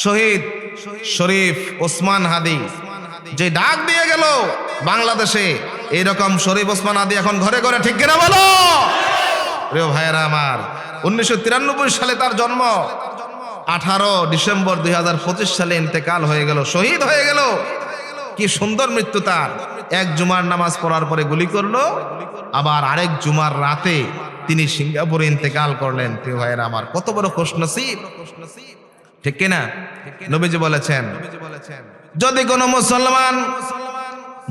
শহীদ শরীফ ওসমান হাদি যে ডাক দিয়ে গেল বাংলাদেশে, এইরকম শরীফ ওসমান হাদি এখন ঘরে ঘরে, ঠিক কিনা বলো প্রিয় ভাইয়েরা আমার। 1993 সালে তার জন্ম, 18 ডিসেম্বর 2025 সালে ইন্তেকাল হয়ে গেল, শহীদ হয়ে গেল। কি সুন্দর মৃত্যু তার। এক জুমার নামাজ পড়ার পরে গুলি করলো, আবার আরেক জুমার রাতে তিনি সিঙ্গাপুরে ইন্তেকাল করলেন। প্রিয় ভাইয়েরা আমার, কত বড় খুশনসিব, ঠিক কিনা? নবীজি বলেছেন, যদি কোনো মুসলমান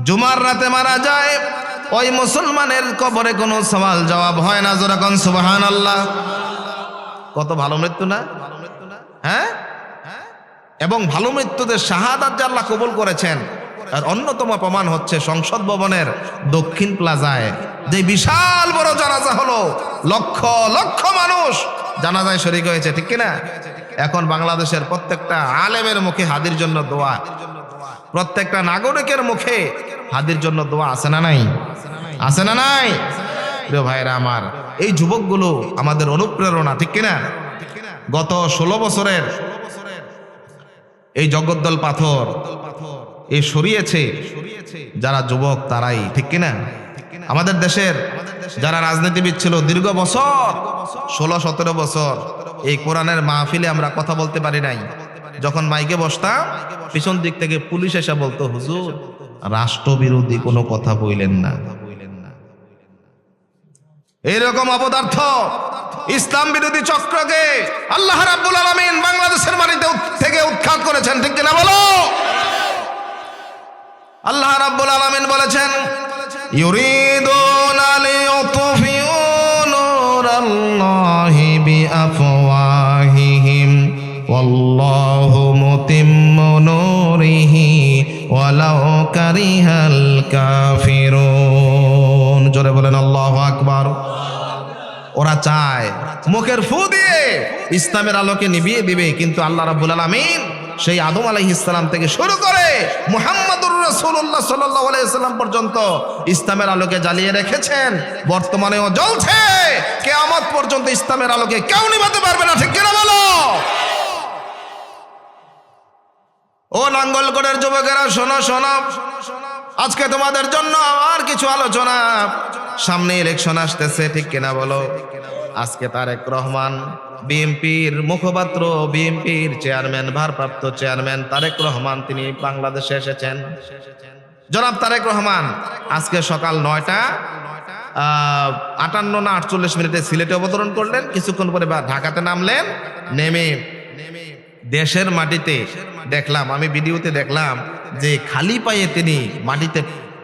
জুমার রাতে মারা যায়, ওই মুসলমানের কবরে কোনো সওয়াল জবাব হয় না। যেরকম সুবহানাল্লাহ। কত ভালো মৃত্যু না? হ্যাঁ, এবং ভালো মৃত্যুতে শাহাদাত যে আল্লাহ কবুল করেছেন, আর অন্যতম প্রমাণ হচ্ছে সংসদ ভবনের দক্ষিণ প্লাজায় যে বিশাল বড় জানাজা হলো, লক্ষ লক্ষ মানুষ জানাজায় শরীক হয়েছে, ঠিক কিনা? এখন বাংলাদেশের প্রত্যেকটা আলেমের মুখে হাদির জন্য দোয়া, প্রত্যেকটা নাগরিকের মুখে হাদির জন্য দোয়া আছে না নাই? আছে না নাই? প্রিয় ভাইরা আমার, এই যুবকগুলো আমাদের অনুপ্রেরণা, ঠিক কিনা? গত 16 বছরের এই জগদ্দল পাথর এই সরিয়েছে যারা যুবক, তারাই, ঠিক কিনা? আমাদের দেশের যারা রাজনীতিবিদ ছিল দীর্ঘ বছর, 16-17 বছর, এই কোরআনের মাহফিলে আমরা কথা বলতে পারি নাই। যখন মাইকে বসতাম, পিছন দিক থেকে পুলিশ এসে বলতো, হুজুর রাষ্ট্রবিরোধী কোনো কথা বললেন না। এইরকম অপদার্থ ইসলাম বিরোধী চক্রকে আল্লাহ রাব্বুল আলামিন বাংলাদেশের মাটিতে থেকে উৎখাত করেছেন, ঠিক কিনা বলো? আল্লাহ রাব্বুল আলামিন বলেছেন, ইউরিদুনা লিইউতফিউ নূরাল্লাহি বিআফওয়াহিহিম ওয়াল্লাহু মুতিম্মু নূরিহি ওয়ালাউ কারিহাল কাফিরুন। জোরে বলেন আল্লাহু আকবার। ওরা চায় মুখের ফু দিয়ে ইসলামের আলোকে নিভিয়ে দিবে, কিন্তু আল্লাহ রাব্বুল আলামিন সেই আদম আলাইহিস সালাম থেকে শুরু করে মুহাম্মদুর রাসূলুল্লাহ সাল্লাল্লাহু আলাইহি ওয়াসাল্লাম পর্যন্ত ইসলামের আলোকে জ্বালিয়ে রেখেছেন। বর্তমানেও জ্বলছে, কিয়ামত পর্যন্ত ইসলামের আলোকে কেউ নিভাতে পারবে না, ঠিক কিনা বলো? ও নাঙ্গলকোটের যুবকেরা, শোনো শোনো, আজকে তোমাদের জন্য আর কিছু আলোচনা। সামনে ইলেকশন আসতেছে, ঠিক কিনা বলো? আজকে তারেক রহমান, বিএনপির মুখপাত্র, বিএনপির চেয়ারম্যান, ভারপ্রাপ্ত চেয়ারম্যান তারেক রহমান, তিনি বাংলাদেশে এসেছেন। জনাব তারেক রহমান আজকে সকাল 9:58 না 48 মিনিটে সিলেটে অবতরণ করলেন। কিছুক্ষণ পরে ঢাকাতে নামলেন। নেমে দেশের মাটিতে দেখলাম, আমি ভিডিওতে দেখলাম যে খালি পায়ে তিনি মাটিতে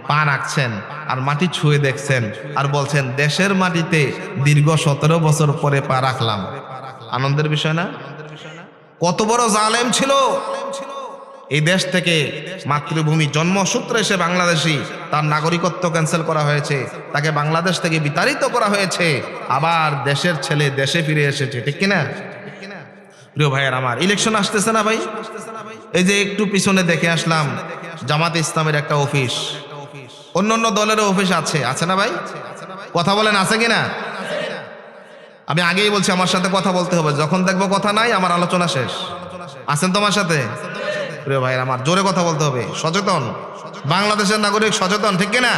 পা রাখছেন আর মাটি ছুঁয়ে দেখছেন আর বলছেন, দেশের মাটিতে দীর্ঘ 17 বছর পরে পা রাখলাম। আনন্দের বিষয় না? কত বড় জালেম ছিল! এই দেশ থেকে মাতৃভূমি জন্মসূত্রে এসে বাংলাদেশি, তার নাগরিকত্ব ক্যান্সেল করা হয়েছে, তাকে বাংলাদেশ থেকে বিতাড়িত করা হয়েছে, আবার দেশের ছেলে দেশে ফিরে এসেছে, ঠিক কিনা? প্রিয় ভাইয়ের আমার, ইলেকশন আসতেছে না ভাই? এই যে একটু পিছনে দেখে আসলাম, জামাতে ইসলামের একটা অফিস, অন্যান্য দলেরও অফিস আছে, আছে না ভাই? কথা বলেন, আছে কিনা? আমি আগেই বলছি, আমার সাথে কথা বলতে হবে। যখন দেখবো কথা নাই, আমার আলোচনা শেষ। আছেন তোমার সাথে? প্রিয় ভাইয়ের আমার, জোরে কথা বলতে হবে। সচেতন বাংলাদেশের নাগরিক, সচেতন, ঠিক কিনা?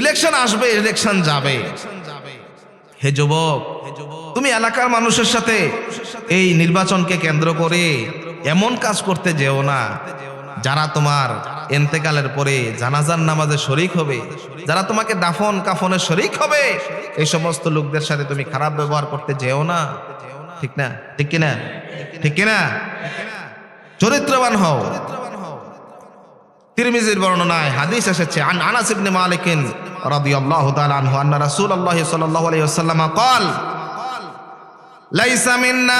ইলেকশন আসবে, ইলেকশন যাবে। হে যুবক, তুমি এলাকার মানুষের সাথে এই নির্বাচনকে কেন্দ্র করে এমন কাজ করতে যেও না যারা তোমার ইন্তেকালের পরে জানাজার নামাজে শরীক হবে, যারা তোমাকে দাফন কাফনে শরীক হবে, এই সমস্ত লোকদের সাথে তুমি খারাপ ব্যবহার করতে যেও না, ঠিক না? ঠিক কিনা? ঠিক কিনা? চরিত্রবান হও। তিরমিজির বর্ণনায় হাদিস এসেছে, আনাস ইবনে মালিক রাদিয়াল্লাহু তাআলা আনহু আন্না রাসূলুল্লাহ সাল্লাল্লাহু আলাইহি ওয়াসাল্লাম قال লাইসা মিন্না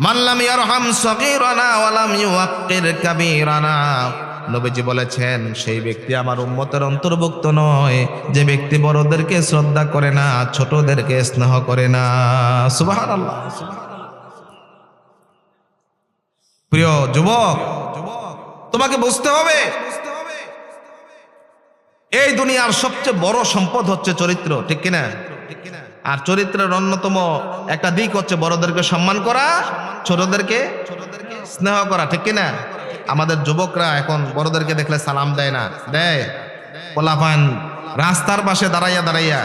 মান লাম ইয়ারহাম সাগীরানা ওয়া লাম ইউওয়াক্কির কাবীরানা। নবীজি বলেছেন, সেই ব্যক্তি আমার উম্মতের অন্তর্ভুক্ত নয় যে ব্যক্তি বড়দেরকে শ্রদ্ধা করে না, ছোটদেরকে স্নেহ করে না। সুবহানাল্লাহ। প্রিয় যুবক, তোমাকে বুঝতে হবে, এই দুনিয়ার সবচেয়ে বড় সম্পদ হচ্ছে চরিত্র, ঠিক কিনা? আর চরিত্রের অন্যতম একটা দিক হচ্ছে বড়দেরকে সম্মান করা, ছোটদেরকে স্নেহ করা, ঠিক কিনা? আমাদের যুবকরা এখন বড়দেরকে দেখলে সালাম দেয় না, দেয়? পোলাপান রাস্তার পাশে দাঁড়াইয়া দাঁড়াইয়া,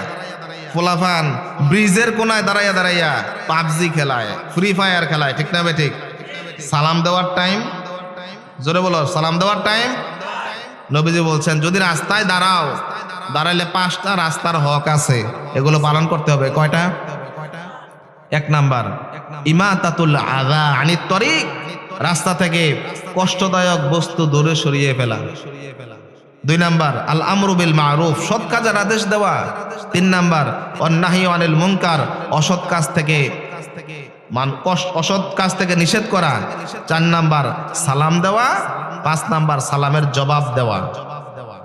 পোলাপান ব্রিজের কোনায় দাঁড়াইয়া দাঁড়াইয়া পাবজি খেলায়, ফ্রি ফায়ার খেলায়, ঠিক না বে ঠিক? সালাম দেওয়ার টাইম, জোরে বলো, সালাম দেওয়ার টাইম। নবীজি বলছেন যদি রাস্তায় দাঁড়াও, দাঁড়াইলে 5টা রাস্তার হক আছে, এগুলো পালন করতে হবে। কয়টা? 1 নাম্বার ইমাতাতুল আযা আনিত তরিক, রাস্তা থেকে কষ্টদায়ক বস্তু দূরে সরিয়ে ফেলা। 2 নাম্বার আল আমরু বিল মারুফ, সৎ কাজের আদেশ দেওয়া। 3 নাম্বার অন্নাহি আনিল মুনকার, অসৎ কাজ থেকে অসৎ কাজ থেকে নিষেধ করা। 4 নাম্বার সালাম দেওয়া। 5 নাম্বার সালামের জবাব দেওয়া।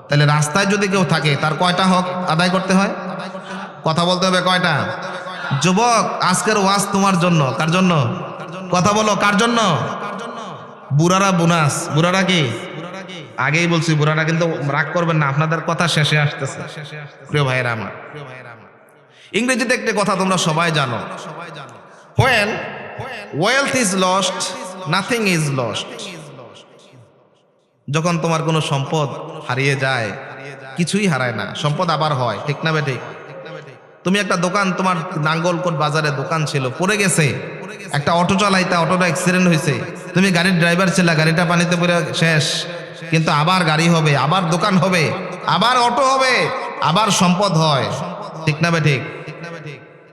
তাহলে রাস্তায় যদি কেউ থাকে তার কয়টা হক আদায় করতে হয়? কথা বলতে হবে কয়টা? যুবক, আজকের ওয়াজ তোমার জন্য। কার জন্য? কথা বলো, কার জন্য? বুড়ারা বোনাস। বুড়ারা কি? আগেই বলছি বুড়ারা কিন্তু রাগ করবেন না, আপনাদের কথা শেষে আসতেছে। প্রিয় ভাইয়েরা আমার, ইংরেজিতে একটা কথা তোমরা সবাই জানো, when wealth is lost nothing is lost। যখন তোমার কোনো সম্পদ হারিয়ে যায়, কিছুই হারায় না, সম্পদ আবার হয়, ঠিক না বেঠিক? তুমি একটা দোকান, তোমার নাঙ্গলকোট বাজারে দোকান ছিল, পড়ে গেছে, একটা অটো চালাইতা, অটোটা অ্যাক্সিডেন্ট হয়েছে, তুমি গাড়ির ড্রাইভার ছিলা, গাড়িটা পানিতে পড়ে শেষ, কিন্তু আবার গাড়ি হবে, আবার দোকান হবে, আবার অটো হবে, আবার সম্পদ হয়, ঠিক না বেঠিক?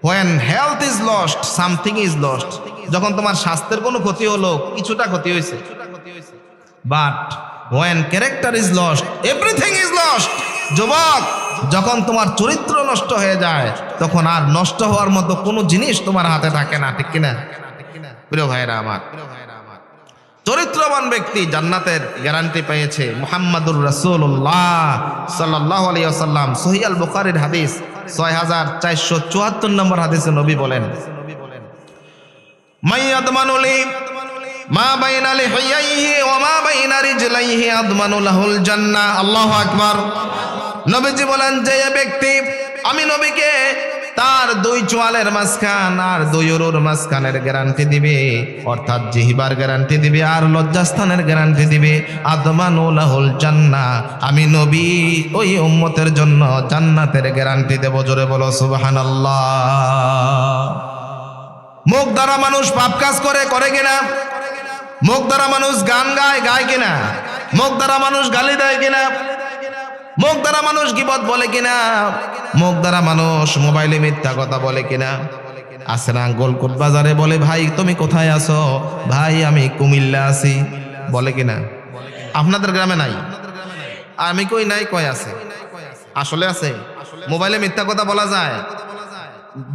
when health is lost something is lost। যখন তোমার স্বাস্থ্যের কোনো ক্ষতি হলো, কিছুটা ক্ষতি হয়েছে, but when character is lost everything is lost। যুবক, যখন তোমার চরিত্র নষ্ট হয়ে যায়, তখন আর নষ্ট হওয়ার মতো কোনো জিনিস তোমার হাতে থাকে না, ঠিক কিনা? প্রিয় ভাইরা আমার, চরিত্রবান ব্যক্তি জান্নাতের গ্যারান্টি পেয়েছে। মুহাম্মাদুর রাসূলুল্লাহ সাল্লাল্লাহু আলাইহি ওয়াসাল্লাম, সহিহ আল বুখারীর হাদিস 6474 নম্বর হাদিসে নবী বলেন, মাইয়াদমানু লি মা বাইনা লিহিয়াইহি ওয়া মা বাইনা রিজলাইহি আদমানু লাহুল জান্নাহ। আল্লাহু আকবার। নবীজি বলেন, যে ব্যক্তি আমি নবীকে তার 2 চোয়ালের মাঝখান আর 2 উরুর মাঝখানের গ্যারান্টি দিবে, অর্থাৎ জিহ্বার গ্যারান্টি দিবে আর লজ্জাস্থানের গ্যারান্টি দিবে, আদমানু লাহুল জান্নাহ, আমি নবী ওই উম্মতের জন্য জান্নাতের গ্যারান্টি দেব। জোরে বলো সুবহানাল্লাহ। মুখ দ্বারা মানুষ পাপ কাজ করে, করে কিনা? মুখ দ্বারা মানুষ গান গায়, গায় কিনা? মুখ দ্বারা মানুষ গালি দেয় কিনা? মুখ দ্বারা মানুষ গীবত বলে কিনা? মুখ দ্বারা মানুষ মোবাইলে মিথ্যা কথা বলে কিনা? আছে না, গোলকুট বাজারে বলে, ভাই তুমি কোথায় আছো? ভাই আমি কুমিল্লা আছি, বলে কিনা? আপনাদের গ্রামে নাই? আমি কই নাই, কয় আছে? আসলে আছে। মোবাইলে মিথ্যা কথা বলা যায়?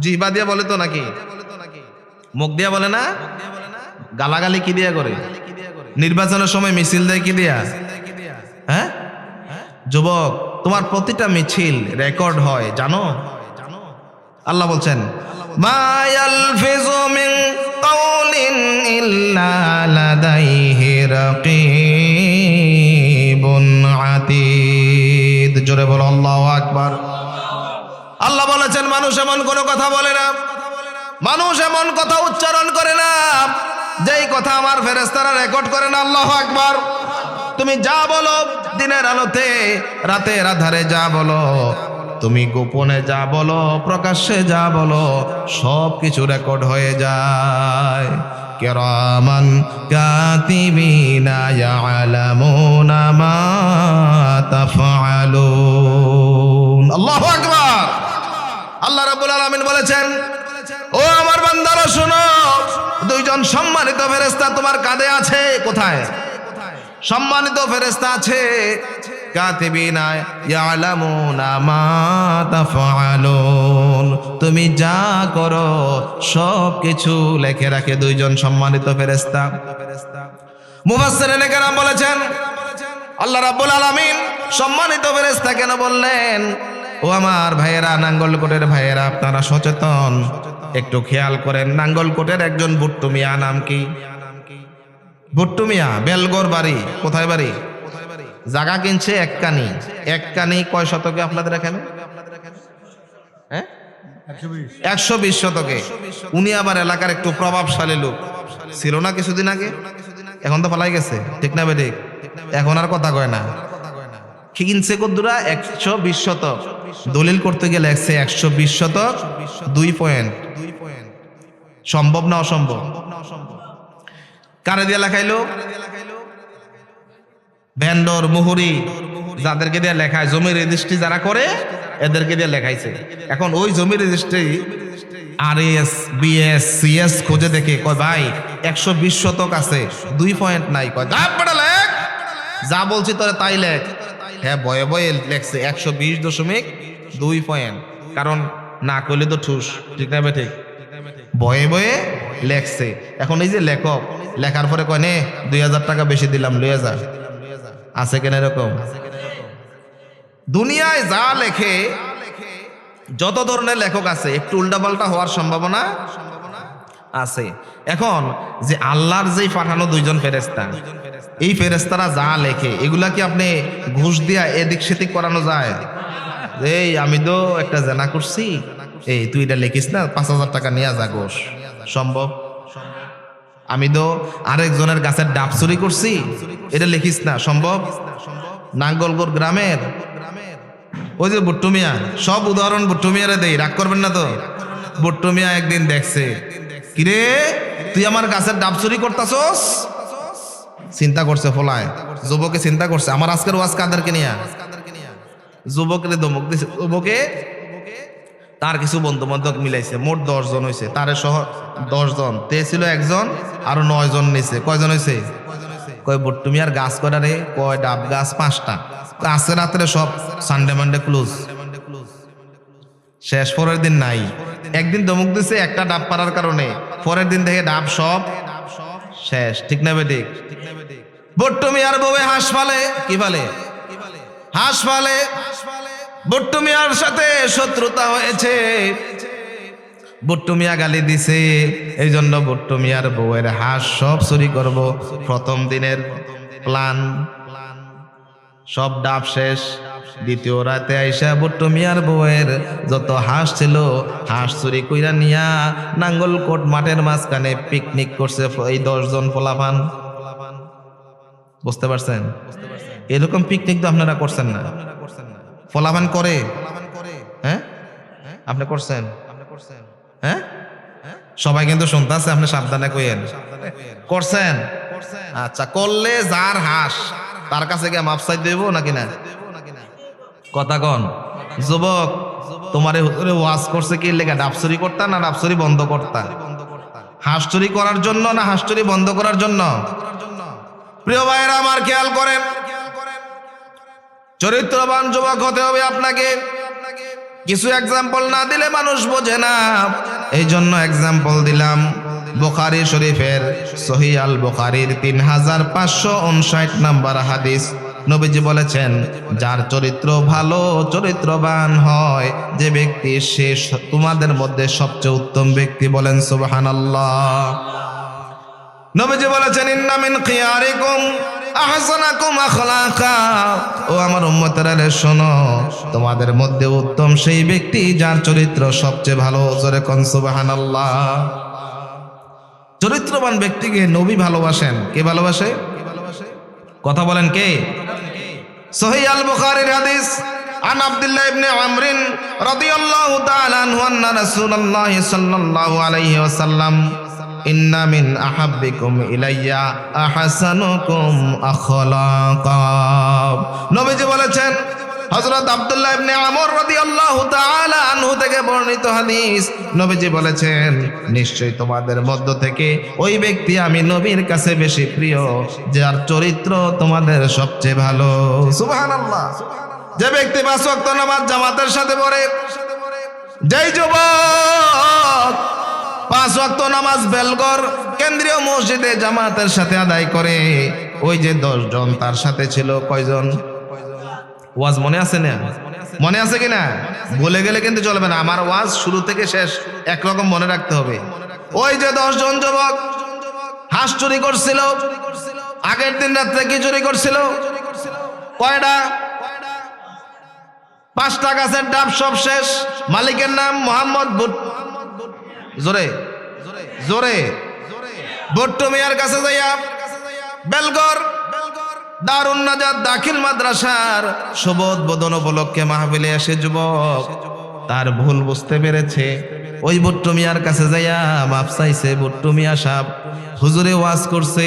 জিহ্বা দিয়ে বলে তো নাকি? মুখ দিয়া বলে না? গালাগালি কি দিয়া করে? নির্বাচনের সময় মিছিল দেয় কি দিয়া? হ্যাঁ যুবক, তোমার প্রতিটা মিছিল রেকর্ড হয়, জানো? আল্লাহ বলছেন, মা ইয়ালফিযু মিন কাওলিন ইল্লা লাদাইহি রাকীবুন আতীদ। জোরে বলো আল্লাহু আকবার। আল্লাহ বলেছেন, মানুষ এমন কোনো কথা বলে না, মানুষ এমন কথা উচ্চারণ করে না যেই কথা আমার ফেরেশতারা রেকর্ড করে না। আল্লাহু আকবার। তুমি যা বলো দিনের আলোতে, রাতের আধারে যা বলো, তুমি গোপনে যা বলো, প্রকাশ্যে যা বলো, সব কিছু রেকর্ড হয়ে যায়। কিরামান কাতিবিনা ইয়ালামুনা মা তাফআলুন। আল্লাহু আকবার। আল্লাহ রাব্বুল আলামিন বলেছেন, ও আমার বান্দারা শোনো, 2 জন সম্মানিত ফেরেশতা তোমার কাঁধে আছে। কোথায়? সম্মানিত ফেরেশতা আছে, কাতিবিনা ইয়ালামুনা মা তাফআলুন, তুমি যা করো সব কিছু লিখে রাখে 2 জন সম্মানিত ফেরেশতা। মুফাসসিরিনে কেরাম বলেছেন, আল্লাহ রাব্বুল আলামিন সম্মানিত ফেরেশতা কেন বললেন? ও আমার ভাইয়েরা, নাঙ্গলকোটের ভাইয়েরা, আপনারা সচেতন, একটু খেয়াল করেন। নাঙ্গলকোটের একজন ভুট্টু মিয়া, নাম কি? ভুট্টু মিয়া, বেলগোর বাড়ি। কোথায় বাড়ি? জায়গা কিনছে 1 কানি। 1 কানি কয় শতকে আপনাদের এখানে? হ্যাঁ 120 শতকে। উনি আবার এলাকার একটু প্রভাবশালী লোক ছিল না কিছুদিন আগে, এখন তো পালাই গেছে, ঠিক না বেঠিক? এখন আর কথা কয় না। কিনছে কদ্দুরা 120 শতক, দলিল করতে গেলে 120 শতক 2 পয়েন্ট। সম্ভব না অসম্ভব? কারে দিয়ে লেখাইলো? ভেন্ডর, মুহুরি, যাদেরকে দিয়ে লেখায়, জমির রেজিস্ট্রি যারা করে এদেরকে দিয়ে লেখাইছে। এখন ওই জমির রেজিস্ট্রি RS, BS, CS খোঁজে দেখে কয় ভাই 120 শতক আছে, 2 পয়েন্ট নাই। কয় লেখ, যা বলছি তোরে তাই লেখ। হ্যাঁ, বয়ে বয়ে লেখছে 120.2 পয়েন্ট, কারণ না করলে তো ঠুস, ঠিক না বে ঠিক? বয়ে বয়ে লেখছে। এখন এই যে লেখক লেখার পরে কয় নে 2000 টাকা বেশি দিলাম, লইয়া যা। আছে কেন এরকম? দুনিয়ায় যা লেখে, যত ধরনের লেখক আছে, একটু উল্টাপাল্টা হওয়ার সম্ভাবনা আছে। এখন যে আল্লাহর যেই পাঠানো 2জন ফেরেশতা, এই ফেরেশতারা যা লেখে এগুলা কি আপনি ঘুষ দিয়া এদিক সেদিক করানো যায়? এই আমি তো একটা জেনা করছি, এই তুই এটা লিখিস না, 5000 টাকা নিয়ে যা ঘুষ। সম্ভব? আমি তো আরেকজনের গাছের ডাব চুরি করছি, এটা লিখিস না। সম্ভব? নাঙ্গলগড় গ্রামের ওই যে বুট্টু মিয়া, সব উদাহরণ বুট্টু মিয়ারে দেই, রাগ করবেন না তো? বুট্টু মিয়া একদিন দেখছে, কিরে তুই আমার গাছের ডাব চুরি করতাছস? চিন্তা করছে ফলায়, যুবকে চিন্তা করছে আমার আজকের ওয়াজ কাদেরকে নিয়া? যুবকের ধমক দিছে। যুবকে তার কিছু বন্ধু বান্ধব মিলাইছে, মোট 10 জন হয়েছে, তারে সহ 10 জন, তে ছিল একজন, আরো 9 জন নিছে। কয়জন হয়েছে? কয় বুট্টু মিয়ার গাছ কয়টা রে? কয় ডাব গাছ 5টা। আজকে রাত্রে সব সানডে মানডে ক্লোজ, শেষ। পরের দিন নাই। একদিন ধমক দিছে একটা ডাব পারার কারণে, পরের দিন থেকে ডাব সব শেষ, ঠিক না বেঠিক? বুট্টু মিয়ার বউয়ে হাঁস ফালে, কি ফালে? হাঁস ফালে। বুট্টু মিয়ার সাথে শত্রুতা হয়েছে, বুট্টু মিয়া গালি দিছে, এই জন্য বুট্টু মিয়ার বউয়ের হাঁস সব চুরি করব। প্রথম দিনের প্ল্যান, সব ডাব শেষ। দ্বিতীয় রাতে আইসা বুট্টু মিয়ার বউয়ের যত হাঁস ছিল হাঁস চুরি কইরা নিয়া নাঙ্গলকোট মাঠের মাঝখানে পিকনিক করছে এই 10 জন পোলাপান। বুঝতে পারছেন? এরকম পিকনিক তো আপনারা করছেন না, পোলাপান করে। হ্যাঁ, আপনি করছেন? হ্যাঁ, সবাই কিন্তু শুনতেছে, আপনি সাবধানে কইেন। করছেন? আচ্ছা, করলে যার হাঁস তার কাছে গিয়ে মাপ চাই দেব নাকি না? কথা কন। যুবক, তোমার হুজুরে ওয়াজ করছে কি লেখা? ডাব চুরি করতা না ডাব চুরি বন্ধ করতা? হাঁস চুরি করার জন্য না হাঁস চুরি বন্ধ করার জন্য? প্রিয় ভাইয়েরা আমার, খেয়াল করেন, চরিত্রবান যুবক হতে হবে আপনাকে। কিছু এক্সাম্পল না দিলে মানুষ বোঝে না, এই জন্য এক্সাম্পল দিলাম। বুখারী শরীফের সহিহ আল বুখারীর 3559 নম্বর হাদিস, নবীজি বলেছেন, যার চরিত্র ভালো, চরিত্রবান হয় যে ব্যক্তি, সে তোমাদের মধ্যে সবচেয়ে উত্তম ব্যক্তি। বলেন সুবহানাল্লাহ। নবীজি বলেছেন, ইন্না মিন খিয়ারিকুম আহসানাকুম আখলাকা। ও আমার উম্মতেরা রে শোনো, তোমাদের মধ্যে উত্তম সেই ব্যক্তি যার চরিত্র সবচেয়ে ভালো। জোরে কোন সুবহানাল্লাহ। চরিত্রবান ব্যক্তিকে নবী ভালোবাসেন। কে ভালোবাসে? কথা বলেন, কে? সহিহ আল বুখারীর হাদিস, আন আব্দুল্লাহ ইবনে আমর রাদিয়াল্লাহু তাআলা আনহু আন্না রাসূলুল্লাহ সাল্লাল্লাহু আলাইহি ওয়াসাল্লাম ইন্না মিন আহাব্বিকুম ইলাইয়া আহসানুকুম আখলাকা। নবীজি বলেছেন, হযরত আব্দুল্লাহ ইবনে আমর রাদিয়াল্লাহু তাআলা আনহু থেকে বর্ণিত হাদিস, নবীজি বলেছেন, নিশ্চয়ই তোমাদের মধ্য থেকে ওই ব্যক্তি আমি নবীর কাছে বেশি প্রিয় যার চরিত্র তোমাদের সবচেয়ে ভালো। সুবহানাল্লাহ। যে ব্যক্তি 5 ওয়াক্ত নামাজ জামাতের সাথে পড়ে, যেই যুবক 5 ওয়াক্ত নামাজ বেলগর কেন্দ্রীয় মসজিদে জামাতের সাথে আদায় করে, ওই যে 10 জন তার সাথে ছিল, কয়জন? ওয়াজ মনে আছে না? মনে আছে কিনা? ভুলে গেলে কিন্তু চলবে না। আমার ওয়াজ শুরু থেকে শেষ একরকম মনে রাখতে হবে। ওই যে 10 জন যুবক হাঁস চুরি করছিল, আগের দিন রাত্রে কি চুরি করছিল? কয়টা? 5টা গাছের ডাব সব শেষ। মালিকের নাম মোহাম্মদ জোরে জোরে ভুট্টো মিয়ার কাছে যাইয়া বেলগড় দারুন নাজাত দাখিল মাদ্রাসার শোভোদ্বোধন উপলক্ষে মাহফিলে এসে যুবক তার ভুল বুঝতে পেরেছে। ওই ভুট্টো মিয়ার কাছে যাইয়া মাপ চাইছে। ভুট্টো মিয়া সাহেব, হুজুরে ওয়াজ করছে,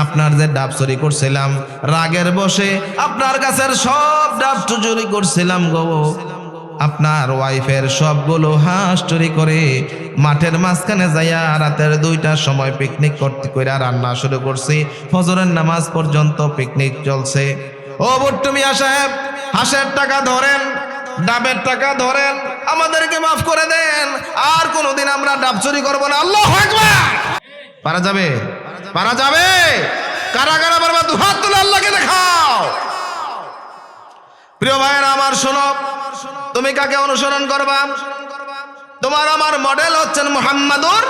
আপনার যে ডাব চুরি করছিলাম রাগের বসে, আপনার কাছের সব ডাব চুরি করছিলাম গো। আপনার ওয়াইফের সবগুলো হাঁস চুরি করে মাঠের মাঝখানে যাইয়া রাতের 2টার সময় পিকনিক করতে কইরা রান্না শুরু করছি। ফজরের নামাজ পর্যন্ত পিকনিক চলছে। ও ভুট্টো মিয়া সাহেব, হাঁসের টাকা ধরেন, ডাবের টাকা ধরেন, আমাদেরকে মাফ করে দেন। আর কোনোদিন আমরা ডাব চুরি করবো না। আল্লাহু আকবার। পারা যাবে? পারা যাবে? কারা কারা পারবা? দুহাত তুলে আল্লাহকে দেখাও। প্রিয় ভাইয়েরা আমার, শোনো, তুমি কাকে অনুসরণ করবা? তোমার আমার মডেল হচ্ছেন মুহাম্মাদুর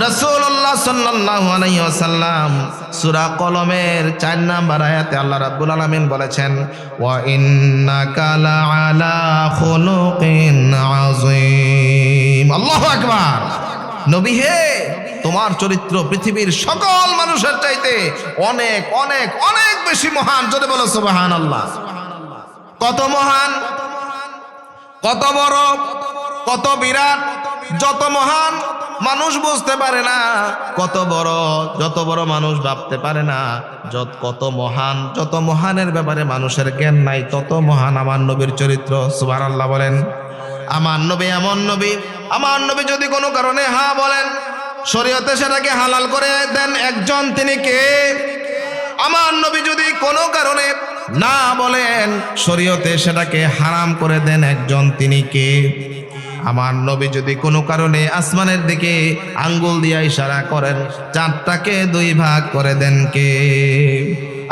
রাসূলুল্লাহ সাল্লাল্লাহু আলাইহি ওয়াসাল্লাম। সূরা কলমের 4 নম্বর আয়াতে আল্লাহ রাব্বুল আলামিন বলেছেন, ওয়া ইন্নাকা লাআলা খুলুকিন আযীম। আল্লাহু আকবার। নবী হে, তোমার চরিত্র পৃথিবীর সকল মানুষের চাইতে অনেক অনেক অনেক বেশি মহান। যদি বলো সুবহানাল্লাহ। কত মহান, কত বড়, কত বিরাট, যত মহান মানুষ বুঝতে পারে না, কত বড়, যত বড় মানুষ ভাবতে পারে না, কত মহান, যত মহানের ব্যাপারে মানুষের জ্ঞান নাই, তত মহান আমার নবীর চরিত্র। সুবহানাল্লাহ বলেন। আমার নবী এমন নবী, আমার নবী যদি কোনো কারণে হ্যাঁ বলেন, শরীয়তে সেটাকে হালাল করে দেন একজন, তিনি কে? আমার নবী যদি কোনো কারণে না বলেন, শরীয়তে সেটাকে হারাম করে দেন একজন, তিনি কে? আমার নবী যদি কোনো কারণে আসমানের দিকে আঙ্গুল দিয়ে ইশারা করেন, 4টাকে 2 ভাগ করে দেন, কে?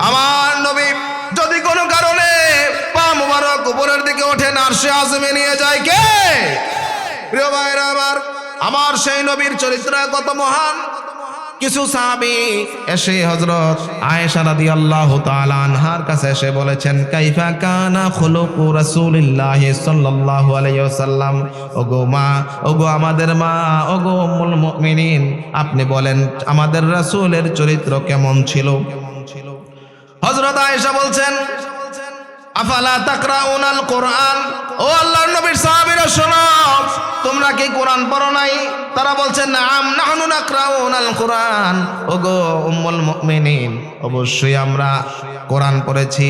আমার নবী যদি কোনো কারণে পা মুবারক উপরের দিকে ওঠেন, আরশে আযমে নিয়ে যায়, কে? প্রিয় ভাইরা আমার সেই নবীর চরিত্র কত মহান। কিছু সাহাবী এসে হযরত আয়েশা রাদিয়াল্লাহু তাআলা আনহার কাছে এসে বলেছেন, কাইফা কানা খুলুকু রাসূলিল্লাহি সাল্লাল্লাহু আলাইহি ওয়াসাল্লাম। ওগো মা, ওগো আমাদের মা, ওগো উম্মুল মুমিনিন, আপনি বলেন আমাদের রাসূলের চরিত্র কেমন ছিল? হযরত আয়েশা বলছেন, আফালা তাকরাউনাল কোরআন। ও আল্লাহর নবীর সাহাবীরা শোনো, তোমরা কি কোরআন পড়ো নাই? তারা বলছেন, নাম নাহনু নাকরাউনাল কোরআন। ওগো উম্মুল মুমিনিন, অবশ্যই আমরা কোরআন পড়েছি।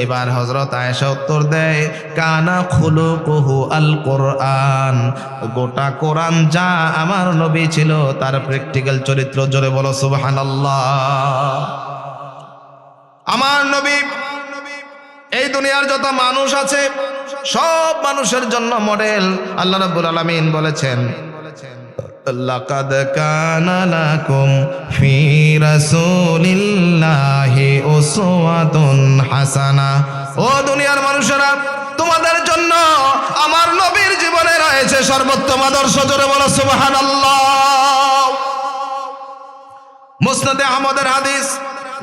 এবার হযরত আয়েশা উত্তর দেয়, কানা খুলুকুহু আল কোরআন। গোটা কোরআন যা আমার নবী ছিল তার প্র্যাকটিক্যাল চরিত্র। জোরে বলো সুবহানাল্লাহ। আমার নবী এই দুনিয়ার যত মানুষ আছে সব মানুষের জন্য মডেল। আল্লাহ রাব্বুল আলামিন বলেছেন, লাকাদ কানা লাকুম ফি রাসূলিল্লাহি উসওয়াতুন হাসানা। ও দুনিয়ার মানুষেরা, তোমাদের জন্য আমার নবীর জীবনে রয়েছে সর্বোত্তম আদর্শ। জোরে বলো সুবহানাল্লাহ। মুসনাদে আহমদের হাদিস,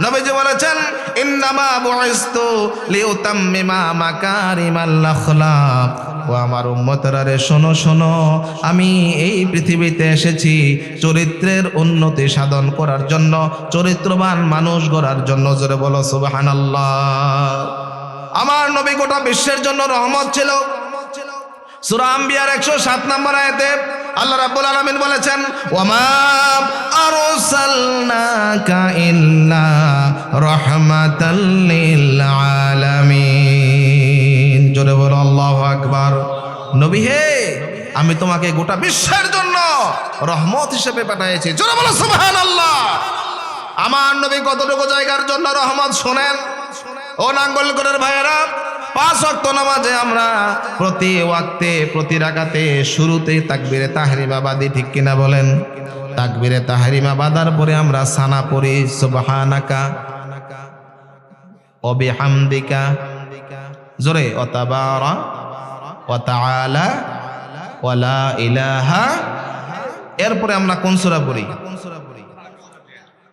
নবীজি বলেছেন, ইন্নামা বুইসতু লিউতাম্মিমা মাকারিমাল আখলাক। ও আমার উম্মতরা রে, শোনো শোনো, আমি এই পৃথিবীতে এসেছি চরিত্রের উন্নতি সাধন করার জন্য, চরিত্রবান মানুষ গড়ার জন্য। জোরে বলো সুবহানাল্লাহ। আমার নবী গোটা বিশ্বের জন্য রহমত ছিল। সূরা আম্বিয়ার 107 নম্বর আয়াতে আল্লাহ রাব্বুল আলামিন বলেছেন, ওয়ামা আরসালনাকা ইল্লা রাহমাতাল লিল আলামিন। জোরে বলো আল্লাহু আকবার। নবী হে, আমি তোমাকে গোটা বিশ্বের জন্য রহমত হিসেবে পাঠিয়েছি। জোরে বলো সুবহানাল্লাহ। আমার নবী কতটুকু জায়গার জন্য রহমত শোনেন। ও নাঙ্গলকোটের ভাইয়েরা, 5 ওয়াক্ত নামাজে আমরা প্রতি ওয়াক্তে প্রতি রাকাতে শুরুতেই তাকবীরে তাহরিমা বাদি, ঠিক কিনা বলেন? তাকবীরে তাহরিমা বাদার পরে আমরা সানা পড়ি, সুবহানাকা ওয়া বিহামদিকা, জোরে, ওয়া তাবারা ওয়া তাআলা ওয়া লা ইলাহা। এরপরে আমরা কোন সূরা পড়ি?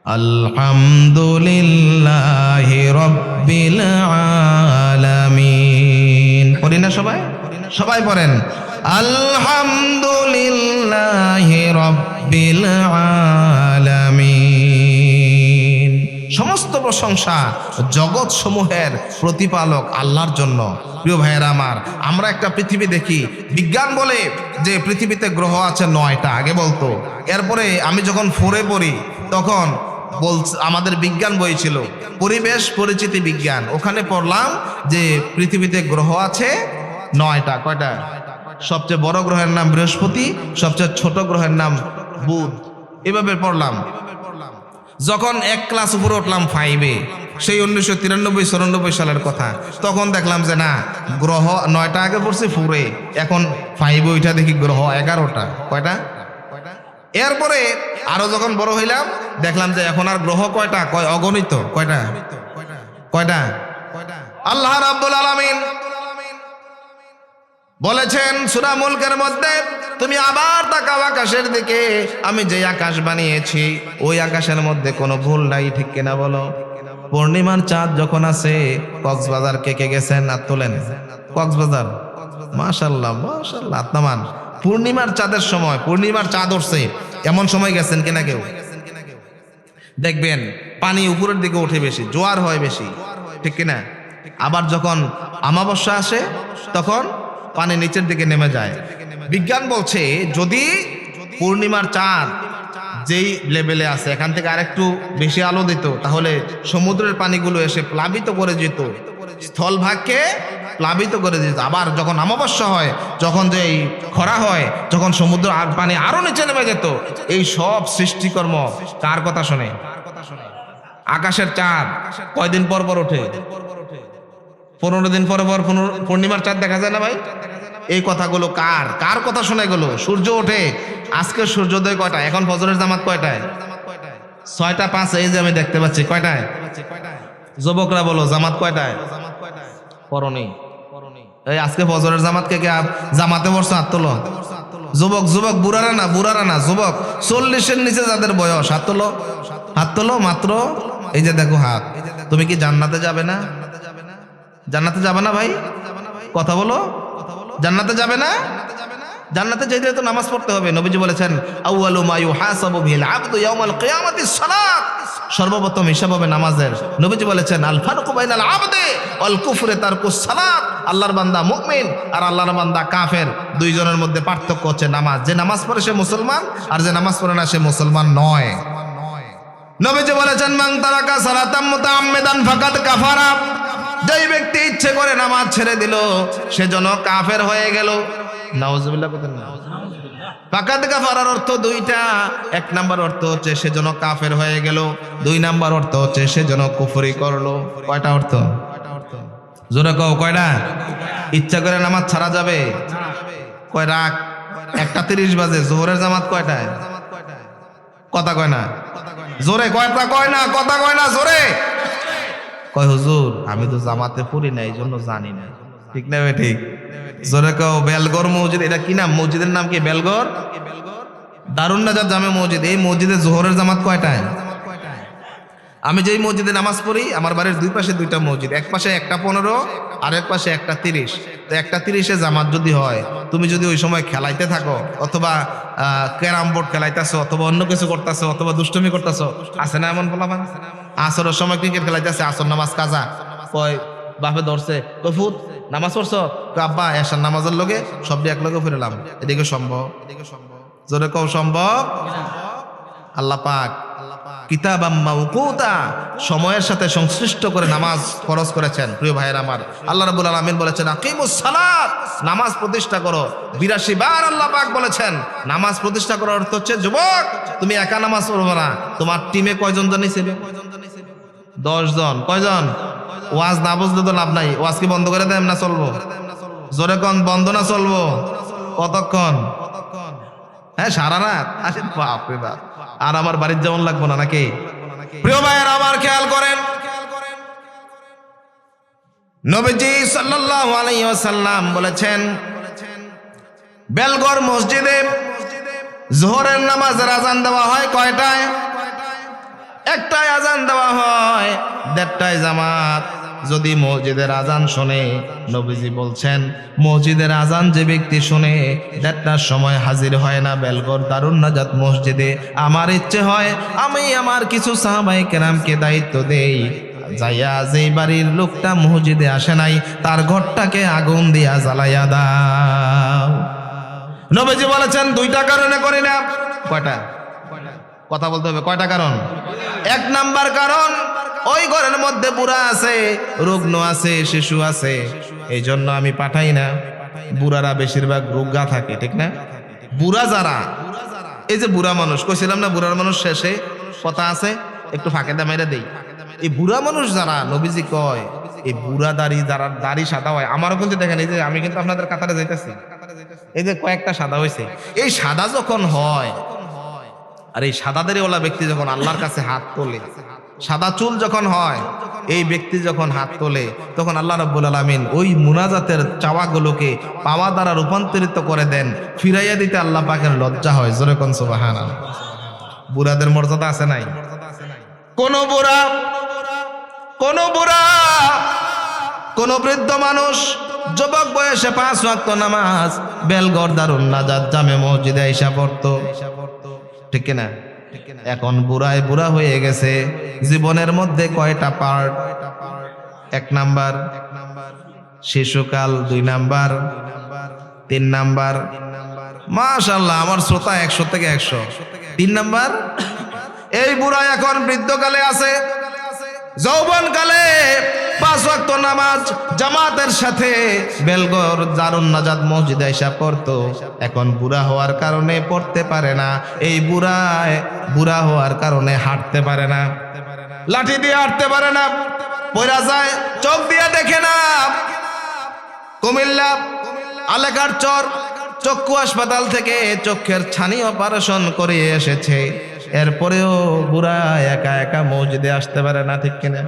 আলহামদুলিল্লাহি রাব্বিল আলামিন। পড়ি না সবাই? সবাই পড়েন আলহামদুলিল্লাহি রাব্বিল আলামিন। সমস্ত প্রশংসা জগৎ সমূহের প্রতিপালক আল্লাহর জন্য। প্রিয় ভাইয়েরা আমার, আমরা একটা পৃথিবী দেখি, বিজ্ঞান বলে যে পৃথিবীতে গ্রহ আছে 9টা, আগে বলতো। এরপরে আমি যখন 4-এ পড়ি তখন আমাদের বিজ্ঞান বই ছিল পরিবেশ পরিচিতি বিজ্ঞান, ওখানে পড়লাম যে পৃথিবীতে গ্রহ আছে 9টা। কয়টা? সবচেয়ে বড় গ্রহের নাম বৃহস্পতি, সবচেয়ে ছোট গ্রহের নাম বুধ। এভাবে পড়লাম। যখন এক ক্লাস উপরে উঠলাম 5-এ, সেই 1993-94 সালের কথা, তখন দেখলাম যে না, গ্রহ 9টা আগে পড়ছি 4-এ, এখন 5-এ ওইটা দেখি গ্রহ 11টা। কয়টা? এরপরে আরো যখন বড় হইলাম দেখলাম যে এখন আর গ্রহ কয়টা? অগণিত। কয়টা? আল্লাহ রাব্বুল আলামিন বলেছেন সূরা মুলকের মধ্যে, তুমি আবার তাকাও আকাশের দিকে, আমি যে আকাশ বানিয়েছি ওই আকাশের মধ্যে কোনো ভুল নাই, ঠিক কিনা বলো? পূর্ণিমার চাঁদ যখন আছে, কক্সবাজার কে কে গেছেন? আর তোলেন। কক্সবাজার, মাশাআল্লাহ মাশাআল্লাহ, আত্মামান। পূর্ণিমার চাঁদের সময়, পূর্ণিমার চাঁদ উঠছে এমন সময় গেছেন কিনা কেউ? দেখবেন পানি উপরের দিকে ওঠে বেশি, জোয়ার হয় বেশি, ঠিক কিনা? আবার যখন অমাবস্যা আসে তখন পানি নিচের দিকে নেমে যায়। বিজ্ঞান বলছে যদি পূর্ণিমার চাঁদ যেই লেভেলে আছে এখান থেকে আরেকটু বেশি আলো দিত, তাহলে সমুদ্রের পানিগুলো এসে প্লাবিত করে যেত, স্থলভাগকে প্লাবিত করে দিত। আবার যখন অমাবস্যা হয়, যখন যে খরা হয়, যখন সমুদ্র আর পানি আরো নিচে নেমে যেত। এই সব সৃষ্টিকর্ম কার কথা শোনে? আকাশের চাঁদ কয়দিন পর পর ওঠে? 15 দিন পর পর পূর্ণিমার চাঁদ দেখা যায় না ভাই? এই কথাগুলো কার কথা শোনা গেল? সূর্য ওঠে, আজকে সূর্যোদয় কয়টায়? এখন ফজরের জামাত কয়টায়? 6:05। এই যে আমি দেখতে পাচ্ছি। কয়টায়? যুবকরা বলো, জামাত কয়টায়? পরনি। এই আজকে ফজরের জামাত কে জামাতে বসছো? হাত তোলো। যুবক, বুড়ারা না, যুবক 40-এর নিচে যাদের বয়স, হাত তোলো মাত্র। এই যে দেখো হাত। তুমি কি জান্নাতে যাবে না? জান্নাতে যাবে না ভাই? কথা বলো। জান্নাতে যাবে না? জান্নাতে যেতে তো নামাজ পড়তে হবে। নবীজি বলেছেন আউয়ালু মা ইউহাসাবু বিল আবদু ইয়াউমাল কিয়ামাতিস সালাত। সর্বপ্রথম হিসাব হবে নামাজের। নবীজি বলেছেন আল ফারকু বাইনাল আবদি ওয়াল কুফরি তারকুস সালাত। আল্লাহর বান্দা মুমিন আর আল্লাহর বান্দা কাফের, দুইজনের মধ্যে পার্থক্য হচ্ছে নামাজ। যে নামাজ পড়ে সে মুসলমান, আর যে নামাজ পড়ে না সে মুসলমান নয়। নবীজি বলেছেন মান তারাকা সালাতাম মুতাআম্মিদান ফাকাদ কাফারা। যেই ব্যক্তি ইচ্ছে করে নামাজ ছেড়ে দিল সে যেন কাফের হয়ে গেল। নাউজুবিল্লাহ। ফাকাদ কাফারার অর্থ দুইটা। এক নাম্বার অর্থ হচ্ছে সে যেন কাফের হয়ে গেল, 2 নাম্বার অর্থ হচ্ছে সে যেন কুফরি করলো। কয়টা অর্থ? জোরে কও, কয়টা? ইচ্ছা করে নামাজ ছাড়া যাবে? কয় রাখ 1:30 বাজে, জোহরের জামাত কয়টায়? কথা কয় না জোরে, কয়টা কয় না, কথা কয় না জোরে। কয় হুজুর আমি তো জামাতে পড়ি না, এই জন্য জানি না। ঠিক না ভাই? ঠিক। জোরে কও। বেলগড় মসজিদ, এটা কি নাম? মসজিদের নাম কি? বেলগড় দারুন নাজাত জামে মসজিদ। এই মসজিদে জোহরের জামাত কয়টায়? আমি যেই মসজিদে নামাজ পড়ি, আমার বাড়ির দুই পাশে 2টা মসজিদ, এক পাশে 1:15 আর এক পাশে 1:30। তো 1:30-এ জামাত যদি হয়, তুমি যদি ওই সময় খেলাইতে থাকো, অথবা ক্যারাম বোর্ড খেলাইতেছো, অথবা অন্য কিছু করতেছো, অথবা দুষ্টুমি করতেছো, আছে না এমন পোলাপান? আসরের সময় ক্রিকেট খেলাইতেছে, আসর নামাজ কাজা, কয় বাপে ধরছে, কয় ফুট নামাজ পড়ছো? আব্বা এশার নামাজের লগে সবটি এক লগে ফিরলাম। এদিকে সম্ভব? জোরে কও সম্ভব? আল্লাহ পাক কিতাবাম মাওকুতা, সময়ের সাথে সংশ্লিষ্ট করে নামাজ ফরজ করেছেন। প্রিয় ভাইয়েরা আমার, আল্লাহ রাব্বুল আলামিন বলেছেন আকিমুস সালাত, নামাজ প্রতিষ্ঠা করো। 82 বার আল্লাহ পাক বলেছেন নামাজ প্রতিষ্ঠা করার অর্থ হচ্ছে যুবক তুমি একা নামাজ পড়বে না, তোমার টিমে কয়জন জানি ছিল? 10 জন। কয়জন? ওয়াজ না বুঝলে তো লাভ নাই। ওয়াজ কি বন্ধ করে দেন না চলবো? জোরে কোন, বন্ধ না চলবো? কতক্ষণ? হ্যাঁ, সারা রাত। আরে বাপ রে বাপ, আর আমার বাড়ির যেমন লাগবো না নাকি? প্রিয় ভাইয়ের আমার, খেয়াল করেন নবীজি সাল্লাল্লাহু আলাইহি ওয়াসাল্লাম বলেছেন বেলগড় মসজিদে যোহরের নামাজের আজান দেওয়া হয় কয়টায়? একটায় আজান দেওয়া হয়, 1:30টায় জামাত। যদি মসজিদের আজান শোনে, নবীজি বলছেন মসজিদের আজান যে ব্যক্তি শুনে 1:30টার সময় হাজির হয় না বেলগড় দারুন নাজাত মসজিদে, আমার ইচ্ছে হয় আমি আমার কিছু সাহাবায়ে কেরামকে দায়িত্ব দেই, যাইয়া যেই বাড়ির লোকটা মসজিদে আসে নাই তার ঘরটাকে আগুন দিয়া জ্বালাইয়া দাও। নবীজি বলেছেন 2টা কারণে করি না। কয়টা? কথা বলতে হবে। কয়টা কারণ? 1 নাম্বার কারণ, ওই ঘরের মধ্যে বুড়া আছে, রুগ্ন আছে, শিশু আছে, এই জন্য আমি পাঠাই না। বুড়ারা বেশিরভাগ রোগা থাকে, ঠিক না? বুড়া যারা, এই যে বুড়া মানুষ কইছিলাম না, বুড়ার মানুষ শেষে কথা আছে, একটু ফাঁকে দা মেরে দেই। এই বুড়া মানুষ যারা, নবীজি কয় এই বুড়া দাড়ি যারা দাড়ি সাদা হয়, আমারও কিন্তু দেখেন, এই যে আমি কিন্তু আপনাদের কাতারে যাইতেছি, এই যে কয়েকটা সাদা হয়েছে, এই সাদা যখন হয়, আর এই সাদাদারিওয়ালা ব্যক্তি যখন আল্লাহর কাছে হাত তোলে, সাদা চুল যখন হয়, এই ব্যক্তি যখন হাত তোলে, তখন আল্লাহ রাব্বুল আলামিন ওই মুনাজাতের চাওয়াগুলোকে পাওয়া দ্বারা রূপান্তরিত করে দেন, ফিরাইয়া দিতে আল্লাহ পাকের লজ্জা হয়। জোরে কোন সুবহানাল্লাহ। বুড়াদের মর্যাদা আছে নাই? কোন বুড়া, কোন বৃদ্ধ মানুষ যুবক বয়সে 5 ওয়াক্ত নামাজ বেলগড় দারুন নাজাত জামে মসজিদে আইসা পড়তো, ঠিক না? এখন বুড়ায় বুড়া হয়ে গেছে, জীবনের মধ্যে কয়টা পার্ট? 1 নাম্বার শিশুকাল, 2 নাম্বার, 3 নাম্বার, মাশাআল্লাহ আমার শ্রোতা 100 থেকে 100। 3 নাম্বার, এই বুড়া এখন বৃদ্ধকালে আছে, যৌবনকালে 5 ওয়াক্ত নামাজ জামাতের সাথে বেলগড় দারুন নাজাত মসজিদে আইসা পড়তো, এখন বুড়া হওয়ার কারণে পড়তে পারে না। এই বুড়া হওয়ার কারণে হাঁটতে পারে না, লাঠি দিয়ে হাঁটতে পারে না, পড়া যায়, চোখ দিয়ে দেখে না। কুমিল্লা আলেকার চর চক্ষু হাসপাতাল থেকে চোখের ছানি অপারেশন করে এসেছে, এরপরেও বুড়া একা একা মসজিদে আসতে পারে না, ঠিক কিনা?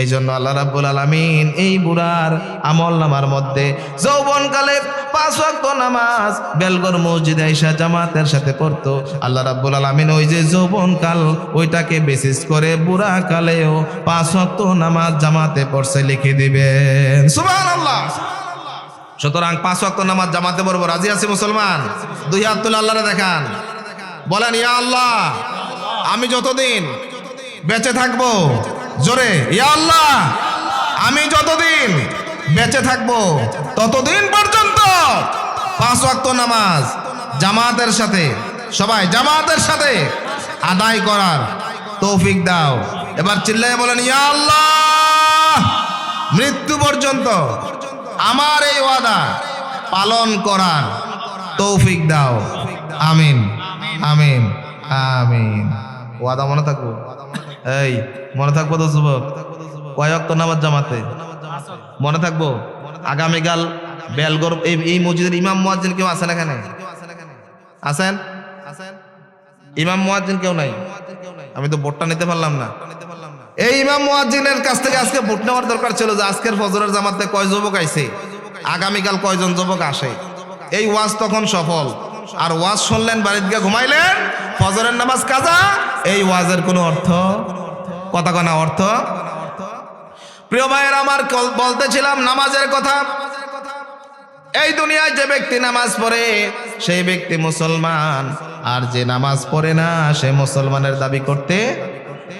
এই জন্য আল্লাহ রাব্বুল আলামিন এই বুড়ার আমল নামার মধ্যে যৌবনকালে 5 ওয়াক্ত নামাজ বেলগড় মসজিদে আইসা জামাতের সাথে পড়তো, আল্লাহ রাব্বুল আলামিন ওই যে যৌবনকাল ওইটাকে বেসিস করে বুড়া কালেও 5 ওয়াক্ত নামাজ জামাতে পড়ছে লিখে দিবেন। সুবহানাল্লাহ। সুতরাং 5 ওয়াক্ত নামাজ জামাতে পড়বো, রাজি আছি মুসলমান? 2 হাত তুলে আল্লাহরে দেখান, বলেন ইয়া আল্লাহ আমি যতদিন বেঁচে থাকবো, জোরে ইয়া আল্লাহ আমি যতদিন বেঁচে থাকবো ততদিন পর্যন্ত 5 ওয়াক্ত নামাজ জামাতের সাথে, সবাই জামাতের সাথে আদায় করার তৌফিক দাও। এবার চিল্লায়ে বলেন ইয়া আল্লাহ মৃত্যু পর্যন্ত আমার এই ওয়াদা পালন করার তৌফিক দাও। আমিন আমিন আমিন। ওয়াদা মনে থাকবো? এই মনে থাকবো তো যুবক? কয় ওয়াক্ত নামাজ জামাতে মনে থাকবো? আগামীকাল বেলগড় এই মসজিদের ইমাম মুয়াজ্জিন কেউ আছেন এখানে? আছেন? ইমাম মুয়াজ্জিন কেউ নাই? আমি তো ভোটটা নিতে পারলাম না। এই ইমাম মুয়াজ্জিনের কাছ থেকে আজকে ভোট নেওয়ার দরকার ছিল যে আজকের ফজরের জামাতে কয় যুবক আইছে, আগামীকাল কয়জন যুবক আসে। এই ওয়াজ তখন সফল। আর ওয়াজ শুনলেন, বাড়িতে গিয়ে ঘুমাইলেন, ফজরের নামাজ কাজা, এই ওয়াজের কোনো অর্থ, কথা কনা অর্থ। প্রিয় ভাইয়ের আমার, বলতেছিলাম নামাজের কথা। এই দুনিয়ায় যে ব্যক্তি নামাজ পড়ে সেই ব্যক্তি মুসলমান, আর যে নামাজ পড়ে না সে মুসলমানের দাবি করতে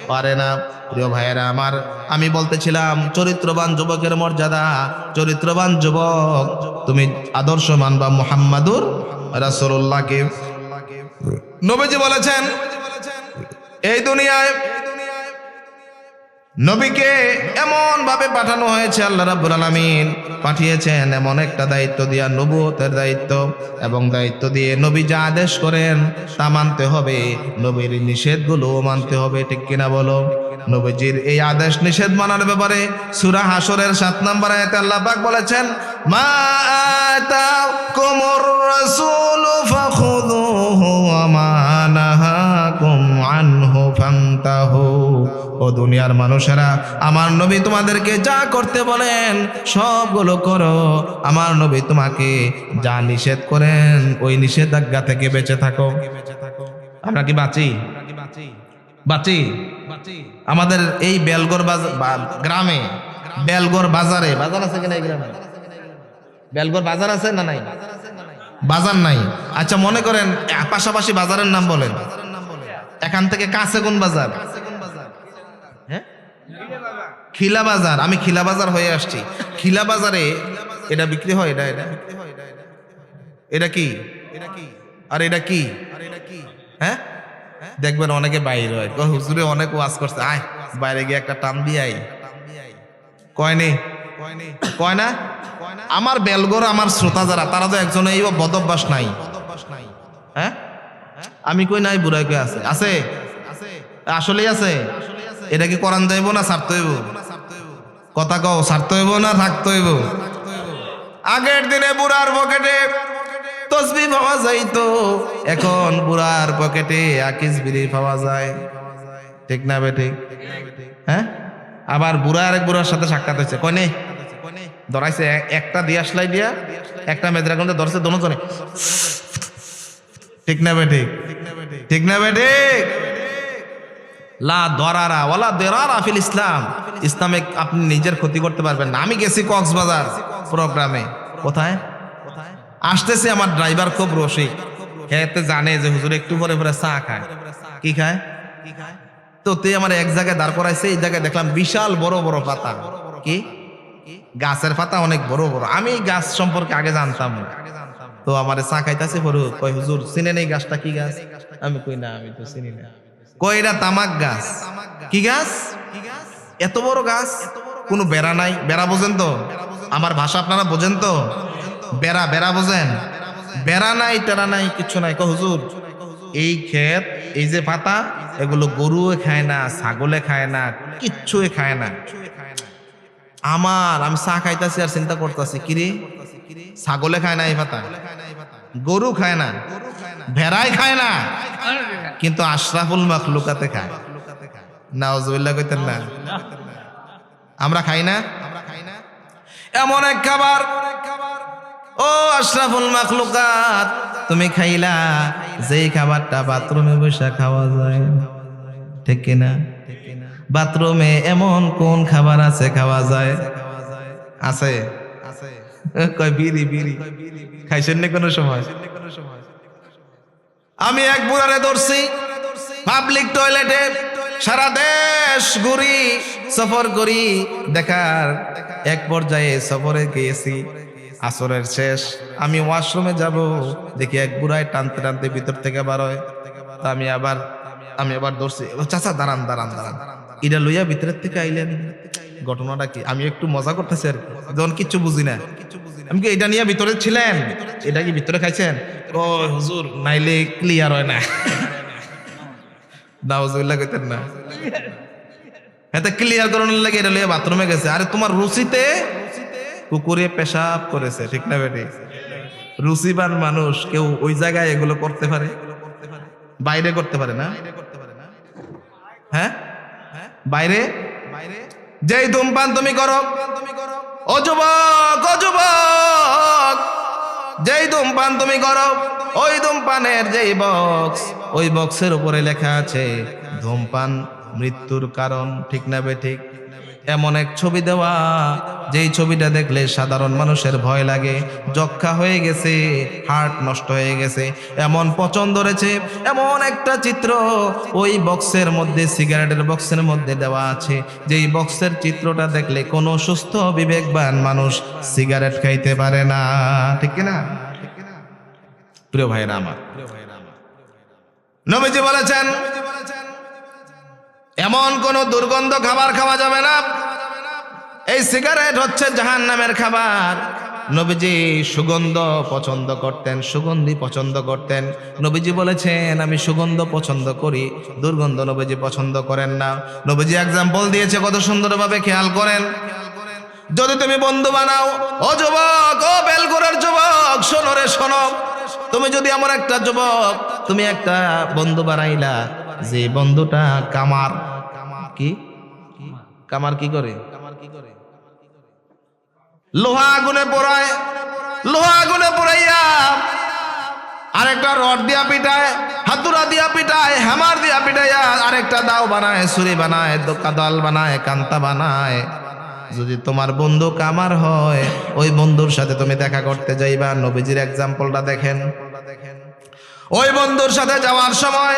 পারে না। প্রিয় ভাইয়েরা আমার, আমি বলতেছিলাম চরিত্রবান যুবকের মর্যাদা। চরিত্রবান যুবক, তুমি আদর্শ মানবা মুহাম্মাদুর রাসূলুল্লাহকে। নবীজি বলেছেন এই দুনিয়ায় নবীকে এমন ভাবে পাঠানো হয়েছে, আল্লাহ রাব্বুল আলামিন পাঠিয়েছেন এমন একটা দায়িত্ব দিয়া, নবুয়তের দায়িত্ব, এবং দায়িত্ব দিয়ে নবী যা আদেশ করেন তা মানতে হবে, নবীর নিষেধগুলো মানতে হবে, ঠিক কিনা বলো? নবীজির এই আদেশ নিষেধ মানার ব্যাপারে সূরা হাসরের 7 নম্বর আয়াতে আল্লাহ পাক বলেছেন, মা আতাকুমুর রাসূলু ফাখুযুহু ওয়া মা নাহাকুম আনহু ফান্তাহু। ও দুনিয়ার মানুষেরা, আমার নবী তোমাদেরকে যা করতে বলেন সবগুলো করো। আমার নবী তোমাকে যা নিষেধ করেন ওই নিষেধাজ্ঞা থেকে বেঁচে থাকো। আমরা কি বাঁচি? বাঁচি? আমাদের এই বেলগড় গ্রামে বেলগড় বাজারে, বাজার আছে কিনা এই গ্রামে? বেলগড় বাজার আছে না নাই? বাজার নাই। আচ্ছা মনে করেন পাশাপাশি বাজারের নাম বলেন। এখান থেকে কাছে কোন বাজার? হ্যাঁ, খিলা বাজার। আমি খিলা বাজার হয়ে আসছি। খিলা বাজারে এটা বিক্রি হয়। এটা এটা এটা কি? আর এটা কি? হ্যাঁ, দেখবেন অনেকে বাইরে হয়, হুজুরে অনেক ওয়াজ করছে, আয় বাইরে গিয়ে একটা টান দিয়ে আই। কয়নি? কয় না? আমার বেলগড় আমার শ্রোতা যারা, তারা তো একজন এই বদভ্যাস নাই। হ্যাঁ, আমি কই নাই, বুড়াই কই আছে? আছে, আসলেই আছে। এটা কি করান যাইব না ছাড়তে হইব? কথা কও, ছাড়তে হইব না থাকতে হইব? আগের দিনে বুড়ার পকেটে তসবিহ পাওয়া যাইতো, এখন বুড়ার পকেটে আকিস বিড়ি পাওয়া যায়। ঠিক না বেঠিক? হ্যাঁ, আবার বুড়া আরেক বুড়ার সাথে সাক্ষাৎ হয়েছে, কয়নে ধরাইছে, একটা দিয়া আসলাই দিয়া একটা মেদ্রাগন্ধে ধরছে দোনোজনে। ঠিক না বেঠিক? ঠিক না বেঠিক? লা দরারা ওয়ালা দেরারা ফিল ইসলাম। ইসলামে আপনি নিজের ক্ষতি করতে পারবেন না। আমি গেছি কক্সবাজার প্রোগ্রামে। কোথায় আসতেছি, আমার ড্রাইভার খুব রসিক, খেতে জানে যে হুজুর একটু পরে পরে চা খায়। কি খায়? তো তে আমার এক জায়গায় দাঁড় করাইছে, এই জায়গায় দেখলাম বিশাল বড় বড় পাতা। কি গাছের পাতা, অনেক বড় বড়। আমি গাছ সম্পর্কে আগে জানতাম না। তো আমার চা খাইতেছে, কয় হুজুর চিনেন এই গাছটা? কি গাছ? আমি কই না, আমি তো চিনি না। কই এটা তামাক গাছ। কি গাছ? এত বড় গাছ, কোনো বেড়া নাই। বেড়া বোঝেন তো? আমার ভাষা আপনারা বোঝেন তো? বেড়া, বেড়া বোঝেন? বেড়া নাই, টেরা নাই, কিচ্ছু নাই। কয় হুজুর এই ক্ষেত, এই যে পাতা, এগুলো গরুও খায় না, ছাগলে খায় না, কিচ্ছুই খায় না। আমি চা খাইতেছি আর চিন্তা করতেছি, কিরে ছাগলে খায় না এই পাতা, গরু খায় না, ভেড়াই খায় না, কিন্তু আশরাফুল মাখলুকাতে খায়। নাউজুবিল্লাহ কইতেন না? আমরা খাই না? এমন এক খাবার, ও আশরাফুল মাখলুকাত, তুমি খাইলা যেই খাবারটা বাথরুমে বসে খাওয়া যায়। ঠিক কিনা? বাথরুমে এমন কোন খাবার আছে খাওয়া যায়? আছে? কয় বিড়ি। বিড়ি খাইছেন না কোনো সময়? আমি এক বুড়ারে ধরছি পাবলিক টয়লেটে, সারা দেশ ঘুরি, সফর করি, দেখার এক পর্যায়ে সফরে গিয়েছি, আসরের শেষ, আমি ওয়াশরুমে যাব, দেখি এক বুড়ায় টানতে টানতে ভিতর থেকে বার হয়। তা আমি আবার ধরছি, চাচা দাঁড়ান দাঁড়ান দাঁড়ান, এটা লইয়া ভিতরের থেকে আইলেন, ঘটনাটা কি? আমি একটু মজা করতেছি আর যখন কিচ্ছু বুঝি না। আমি কি এটা নিয়ে ভিতরে ছিলেন? এটা কি ভিতরে খাইছেন? ও হুজুর, নাইলে ক্লিয়ার হয় না। নাউজুবিল্লাহ কইতেন না? এতে ক্লিয়ার করানোর লাগে এটা লইয়া বাথরুমে গেছে। আরে তোমার রুচিতে কুকুরে পেশাব করেছে। ঠিক না বেটি? রুচিবান মানুষ কেউ ওই জায়গায় এগুলো করতে পারে, বাইরে করতে পারে না? হ্যাঁ, বাইরে যেই ধূমপান তুমি করো, ও যুবক, ও যুবক, যেই ধূমপান তুমি করো, ওই ধূমপানের যেই বক্স, ওই বক্সের উপরে লেখা আছে ধূমপান মৃত্যুর কারণ। ঠিক না বেঠিক? এমন এক ছবি দেওয়া, যেই ছবিটা দেখলে সাধারণ মানুষের ভয় লাগে, যক্ষা হয়ে গেছে, হার্ট নষ্ট হয়ে গেছে, এমন পচন ধরেছে। এমন একটা চিত্র ওই বক্সের মধ্যে, সিগারেটের বক্সের মধ্যে দেওয়া আছে, যেই বক্সের চিত্রটা দেখলে কোনো সুস্থ বিবেকবান মানুষ সিগারেট খাইতে পারে না। ঠিক না প্রিয় ভাইরা আমার? নবীজি বলেছেন এমন কোন দুর্গন্ধ খাবার খাওয়া যাবে না। এই সিগারেট হচ্ছে জাহান্নামের খাবার। নবীজি সুগন্ধ পছন্দ করতেন, সুগন্ধি পছন্দ করতেন। নবীজি বলেছেন আমি সুগন্ধ পছন্দ করি, দুর্গন্ধ নবীজি পছন্দ করেন না। নবীজি এক্সাম্পল দিয়েছে কত সুন্দরভাবে, খেয়াল করেন। যদি তুমি বন্ধু বানাও, ও যুবক, ও বেলগড়ের যুবক, শোনো রে শোনো, তুমি যদি এমন একটা যুবক, তুমি একটা বন্ধু বানাইলা, যে বন্ধুটা কামার, কি কামার কি করে? লোহা আগুনে পোড়ায়, লোহা আগুনে পোড়াইয়া আরেকটা রড দিয়া পিটায়, হাতুড়া দিয়া পিটায়, হ্যামার দিয়া পিটাইয়া আরেকটা দাও বানায়, ছুরি বানায়, দোকাদাল বানায়, কান্তা বানায়। যদি তোমার বন্ধু কামার হয় ওই বন্ধুর সাথে তুমি দেখা করতে যাইবা। নবীজির এক্সাম্পলটা দেখেন। ওই বন্ধুর সাথে যাওয়ার সময়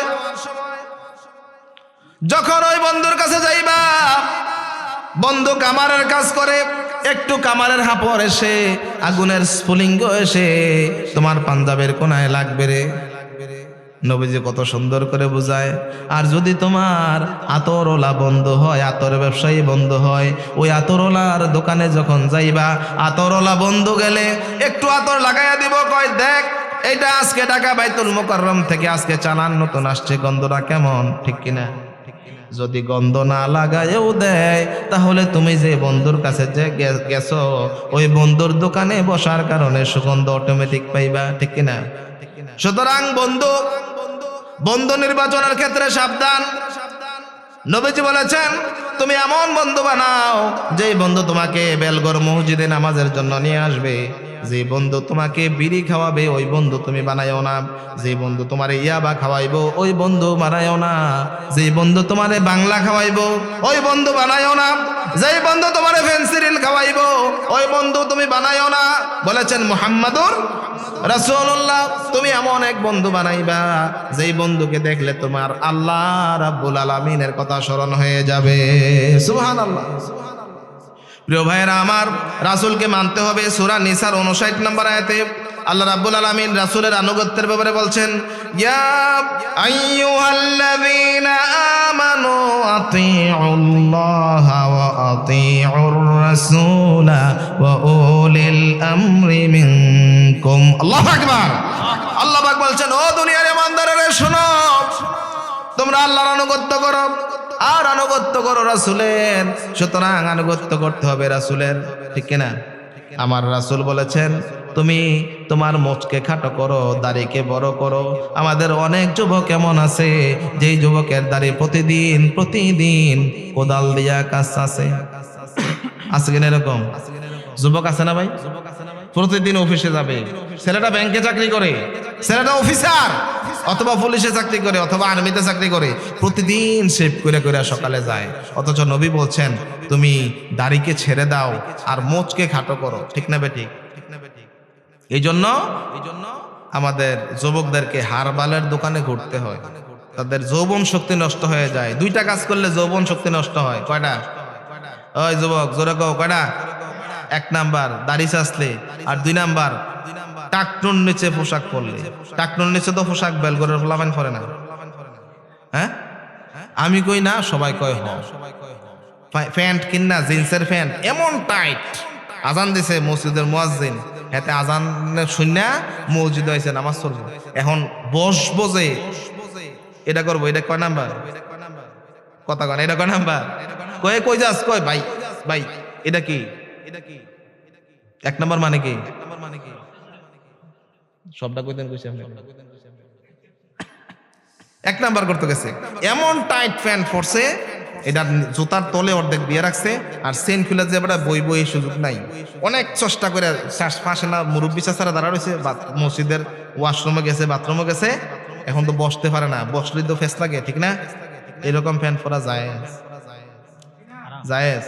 যখন ওই বন্ধুর কাছে যাইবা, বন্ধু কামারের কাজ করে, একটু কামারের হাপড় এসে আগুনের স্ফুলিঙ্গ এসে তোমার পাঞ্জাবের কোনায় লাগবে রে। নবীজি কত সুন্দর করে বুঝায়। আর যদি তোমার আতরওয়ালা বন্ধু হয়, আতর ব্যবসায়ী বন্ধু হয়, ওই আতরওয়ালার দোকানে যখন যাইবা, আতরওয়ালা বন্ধু গেলে একটু আতর লাগাইয়া দিব, কয় দেখ এইটা আজকে ঢাকা বাইতুল মুকাররম থেকে আজকে চালান নতুন আসছে, গন্ধটা কেমন, ঠিক কিনা? যদি গন্ধ না লাগায়ও দেয় তাহলে তুমি যে বন্ধুর কাছে যে গেছো ওই বন্ধুর দোকানে বসার কারণে সুগন্ধ অটোমেটিক পাইবা, ঠিক কিনা? সুতরাং বন্ধু নির্বাচনের ক্ষেত্রে সাবধান। নবীজি বলেছেন তুমি এমন বন্ধু বানাও যে বন্ধু তোমাকে বেলগড় মসজিদে নামাজের জন্য নিয়ে আসবে। যে বন্ধু তোমাকে বিড়ি খাওয়াবে ওই বন্ধু তুমি বানাইও না। যে বন্ধু তোমারে ইয়াবা খাওয়াইবো ওই বন্ধু বানাইও না। যে বন্ধু তোমারে বাংলা খাওয়াইবো ওই বন্ধু বানাইও না। যে বন্ধু তোমারে ফেন্সিডিল খাওয়াইবো ওই বন্ধু তুমি বানাইও না। বলেছেন মুহাম্মাদুর রাসূলুল্লাহ তুমি এমন এক বন্ধু বানাইবা যেই বন্ধুকে দেখলে তোমার আল্লাহ রাব্বুল আলামিনের কথা স্মরণ হয়ে যাবে। সুবহানাল্লাহ। প্রিয় ভাইয়েরা আমার, রাসূলকে মানতে হবে। সূরা নিসার 59 নম্বর আয়াতে আল্লাহ রাব্বুল আলামিন রাসূলের আনুগত্যের ব্যাপারে বলছেন, ইয়া আইয়ুহাল্লাযীনা আমানু আতিউল্লাহা ওয়া আতিউর রাসূলা ওয়া উলিল আমরি মিনকুম। আল্লাহু আকবার। আল্লাহ পাক বলছেন, ও দুনিয়ার ইমানদারেরা শোনো, তোমরা আল্লাহর আনুগত্য করো আর আনুগত্য করো রাসূলের। সুতরাং আনুগত্য করতে হবে রাসূলের, ঠিক কিনা? আমার রাসূল বলেছেন তুমি তোমার মোচকে খাটো করো, দাড়িকে বড় করো। আমাদের অনেক যুবক এমন আছে যেই যুবকের দাড়ি প্রতিদিন কোদাল দিয়া কাজ আছে কিনা? এরকম যুবক আছে না ভাই? প্রতিদিন অফিসে যাবে, ছেলেটা ব্যাংকে চাকরি করে, ছেলেটা অফিসার অথবা পুলিশে চাকরি করে অথবা আর্মিতে চাকরি করে, প্রতিদিন শেভ করে করে সকালে যায়। অথচ নবী বলছেন তুমি দাড়িকে ছেড়ে দাও আর মোচকে খাটো করো, ঠিক না বেঠিক? এই জন্য আমাদের যুবকদেরকে হারবালের দোকানে ঘুরতে হয়, তাদের যৌবন শক্তি নষ্ট হয়ে যায়। দুইটা কাজ করলে যৌবন শক্তি নষ্ট হয়। কয়টা? ওই যুবক জোরে কও, কয়টা? 1 নাম্বার দাড়ি চাচলে, আর 2 নাম্বার টাকনুর নিচে পোশাক পরলে। টাকনুর নিচে তো পোশাক বেলগরের ফলাফান করে না, হ্যাঁ? আমি কই না, সবাই কয় হ। প্যান্ট কিনা জিন্সের প্যান্ট এমন টাইট, আজান দিছে মসজিদের মুয়াজ্জিন, হাতে আজান শুননা মসজিদে আইছে নামাজ পড়বো, এখন বসবো যে এটা করবো, এটা কয় নাম্বার? কথা কয় না, এটা কয় নাম্বার? কই যাস? কয় ভাই এটা কি 1 নাম্বার মানে কি? সবটা কইতেন কইছি আমি 1 নাম্বার করতে গেছে। এমন টাইট প্যান্ট পরছে, এটা জুতার তলে অর্ধেক দিয়ে রাখছে, আর চেন খুলে যে এবার বই সুযোগ নাই। অনেক চেষ্টা করে পাশে না মুরব্বী চাচারা দাঁড়া রয়েছে, মসজিদের ওয়াশরুমে গেছে, বাথরুমে গেছে, এখন তো বসতে পারে না, বসলেই তো ফেস লাগে, ঠিক না? এরকম প্যান্ট পরা জায়েজ।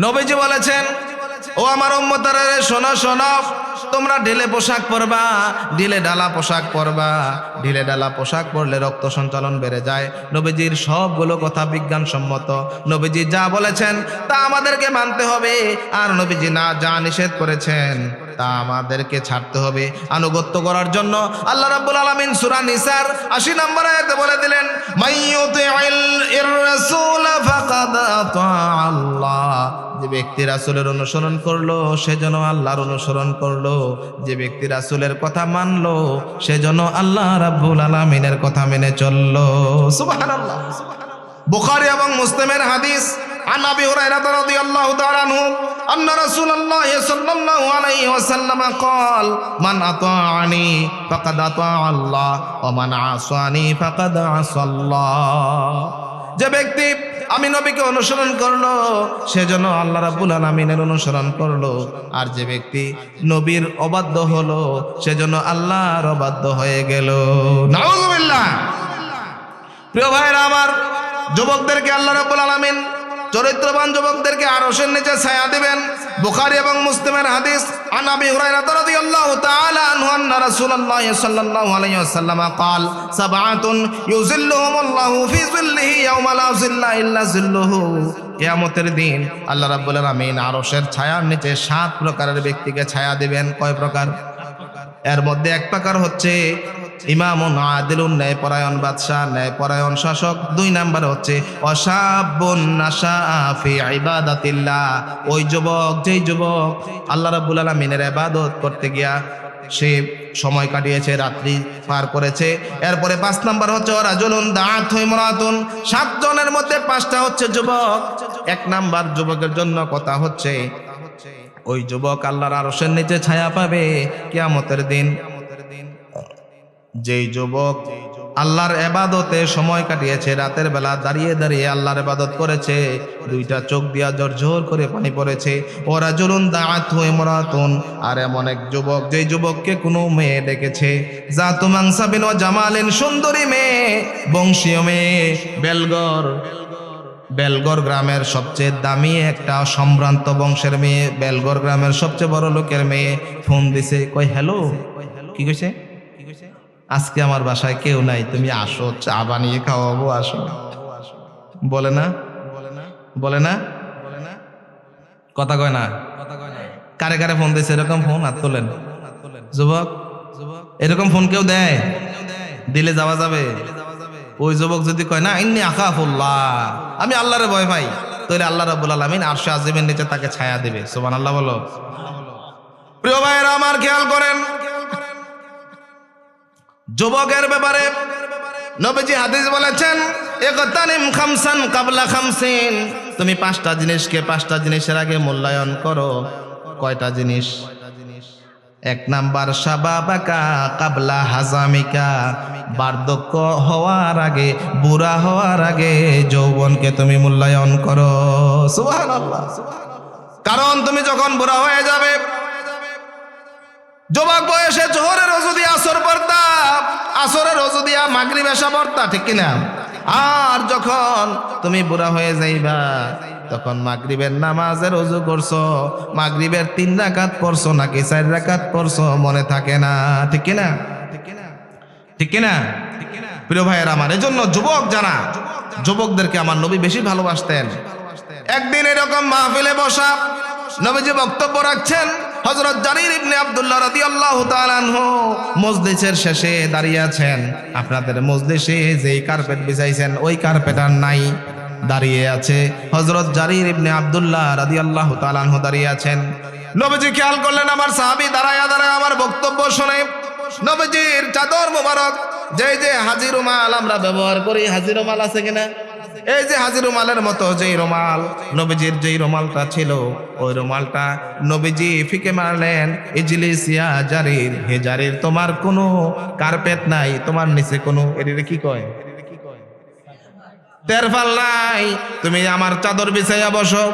নবীজি বলেছেন, ও আমার উম্মতেরা শোনো, তোমরা ঢিলে পোশাক পরবা, ঢিলে ডালা পোশাক পরবা। ঢিলে ডালা পোশাক পরলে রক্ত সঞ্চালন বেড়ে যায়। নবীজির সবগুলো কথা বিজ্ঞানসম্মত। নবীজি যা বলেছেন তা আমাদেরকে মানতে হবে, আর নবীজি যা নিষেধ করেছেন তা আমাদেরকে ছাড়তে হবে আনুগত্য করার জন্য। আল্লাহ রাব্বুল আলামিন সূরা নিসার 80 নম্বর আয়াতে বলে দিলেন, মাইয়ুতি'র রাসূল ফাকাদ আতাআল্লাহ। যে ব্যক্তি রাসূলের অনুসরণ করলো সে যেন আল্লাহর অনুসরণ করলো। যে ব্যক্তি রাসূলের কথা মানলো সে যেন আল্লাহ রাব্বুল আলামিনের কথা মেনে চললো। সুবহানাল্লাহ। বুখারী এবং মুসলিমের হাদিস, عن أبي هريرة رضي الله تعالى عنه أن رسول الله صلى الله عليه وسلم قال من أطاعني فقد أطاع الله ومن عصاني فقد عصى الله। যে ব্যক্তি আমি নবীকে অনুসরণ করলো সেজন্য আল্লাহ রাব্বুল আলামিনের অনুসরণ করলো, আর যে ব্যক্তি নবীর অবাধ্য হলো সেজন্য আল্লাহর অবাধ্য হয়ে গেল। নাউযুবিল্লাহ। প্রিয় ভাইরা আমার, যুবকদেরকে আল্লাহ রাব্বুল আলামিন চরিত্রবান যুবকদেরকে আরশের নিচে ছায়া দিবেন। বুখারী এবং মুসলিমের হাদিস। আন আবি হুরায়রা রাদিয়াল্লাহু তাআলা আনহু আন্না রাসূলুল্লাহ সাল্লাল্লাহু আলাইহি ওয়াসাল্লাম قال سبعة يظلهم الله في ظله يوم لا ظل إلا ظله। কিয়ামতের দিন আল্লাহ রাব্বুল আলামিন আরশের ছায়ার নিচে 7 প্রকারের ব্যক্তিকে ছায়া দিবেন। কয় প্রকার? এর মধ্যে এক প্রকার হচ্ছে ইমামুন আদিলুন, ন্যায়পরায়ণ বাদশাহ, ন্যায়পরায়ণ শাসক। 2 নাম্বার হচ্ছে ওয়াশাবুন নাশাআ ফি ইবাদাতিল্লাহ, ওই যুবক যেই যুবক আল্লাহ রাব্বুল আলামিনের ইবাদত করতে গিয়া সে সময় কাটিয়েছে, রাত্রি পার করেছে। এরপরে 5 নাম্বার হচ্ছে রাজুলুন দাআত ইমরাতুন, 7 জনের মধ্যে 5টা হচ্ছে যুবক। 1 নাম্বার যুবকের জন্য কথা হচ্ছে ওই যুবক আল্লাহর আরশের নিচে ছায়া পাবে কিয়ামতের দিন। যেই যুবক আল্লাহর ইবাদতে সময় কাটিয়েছে, রাতের বেলা দাঁড়িয়ে দাঁড়িয়ে আল্লাহর ইবাদত করেছে, 2টা চোখ দিয়া ঝরঝর করে পানি পড়েছে। ও রাজুলুন দাআতহু ইমরাতুন, আর এমন এক যুবক যেই যুবককে কোনো মেয়ে ডেকেছে, জাতু মানসাবিন ওয়া জামালিন, সুন্দরী মেয়ে, বংশীয় মেয়ে, বেলগড় গ্রামের সবচেয়ে দামি একটা সম্ভ্রান্ত বংশের মেয়ে, বেলগড় গ্রামের সবচেয়ে বড় লোকের মেয়ে ফোন দিছে, কই হ্যালো, কি কইছে? আজকে আমার বাসায় কেউ নাই, তুমি আসো, চা বানিয়ে খাওয়াবো, আসো। বলে না? কথা কয় না? কারে কারে ফোন দিছে এরকম ফোন? হাত তোলেন। যুবক, এরকম ফোন কেউ দেয়? দিলে যাওয়া যাবে? ওই যুবক যদি কয় না ইন্নী আখাফুল্লাহ, আমি আল্লাহরে ভয় পাই, তাহলে আল্লাহ রাব্বুল আলামিন আরশে আজিমের নিচে তাকে ছায়া দেবে। সুবহানাল্লাহ বলো। প্রিয় ভাইরা আমার, খেয়াল করেন যুবকের ব্যাপারে নবীজি হাদিস বলেছেন, ইগতানিম খামসান কাবলা খামসিন, তুমি 5টা জিনিসকে 5টা জিনিসের আগে মূল্যায়ন করো। কয়টা জিনিস? 1 নাম্বার শাবাবাকা কাবলা হাজামিকা, বার্ধক্য হওয়ার আগে, বুড়া হওয়ার আগে যৌবনকে তুমি মূল্যায়ন করো। সুবহানাল্লাহ। কারণ তুমি যখন বুড়া হয়ে যাবে, যুবক বয়সে জোহরের ওযু দিয়া আসর পড়তা, আসরের ওযু দিয়া মাগরিব এশা পড়তা, ঠিক কিনা? আর যখন তুমি বুড়া হয়ে যাইবা, তখন মাগরিবের নামাজের ওযু করছো, মাগরিবের 3 রাকাত পড়ছো নাকি 4 রাকাত পড়ছো মনে থাকে না, ঠিক কিনা? প্রিয় ভাইয়ের আমার, এজন্য যুবক যারা, যুবকদেরকে আমার নবী বেশি ভালোবাসতেন। একদিন এরকম মাহফিলে বসা, নবীজি বক্তব্য রাখছেন, হযরত জারির ইবনে আব্দুল্লাহ রাদিয়াল্লাহু তাআলা আনহু মজলিসের শেষে দাঁড়িয়ে আছেন। আপনাদের মজলিসে যেই কার্পেট বিছাইছেন ওই কার্পেট আর নাই, দাঁড়িয়ে আছে হযরত জারির ইবনে আব্দুল্লাহ রাদিয়াল্লাহু তাআলা আনহু দাঁড়িয়ে আছেন। নবীজি খেয়াল করলেন আমার সাহাবী দাঁড়ায় আমার বক্তব্য শুনে। নবীজির চাদর মোবারক, যে হাজি রুমাল আমরা ব্যবহার করি, হাজি রুমাল আছে কিনা? এই যে হাজি রুমালের মতো যেই রুমাল, নবীজির যেই রুমালটা ছিল, ওই রুমালটা নবীজি ফিকে মারলেন, ইজলিস ইয়া জারির, হে জারির, তোমার কোনো কার্পেট নাই, তোমার নিচে কোনো এদিকে কি কয় তেরফাল নাই, তুমি আমার চাদর বিছাইয়া বসো।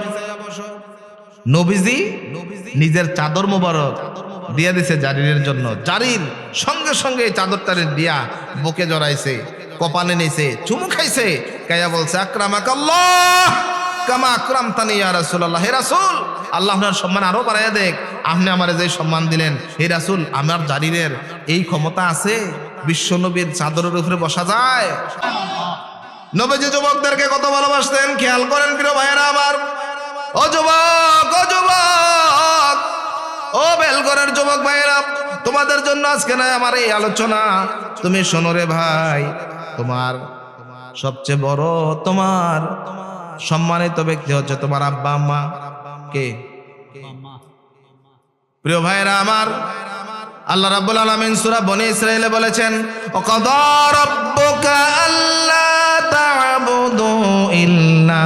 নবীজি নিজের চাদর মোবারক দিয়া দিছে জারিরের জন্য। জারির সঙ্গে সঙ্গে চাদরটারে দিয়া বুকে জড়াইছে, কপালে নিছে, চুমু খাইছে, কাইয়া বলছে, আকরামাকাল্লাহ কামা আকরামতানি ইয়া রাসূলুল্লাহ, হে রাসূল, আল্লাহ আপনার সম্মান আরো বাড়াইয়া দেখ, আপনি আমারে যে সম্মান দিলেন, হে রাসূল, আমার জারিরের এই ক্ষমতা আছে, বিশ্ব নবীর চাদরের উপরে বসা যায়? নবীজি যুবকদেরকে কত ভালোবাসতেন খেয়াল করেন প্রিয় ভাইয়েরা আমার। ও যুবক, ও বেলগড়ের যুবক ভাইয়েরা, তোমাদের জন্য আজকে না আমার এই আলোচনা। তুমি শোনো রে ভাই, তোমার সবচেয়ে বড়, তোমার সম্মানিত ব্যক্তি হচ্ছে তোমার আব্বা আম্মা। কে? প্রিয় ভাইয়েরা আমার, আল্লাহ রাব্বুল আলামিন সূরা বনী ইসরাঈলে বলেছেন, ওয়াকাদা রাব্বুকা আল্লা তা'বুদু ইল্লা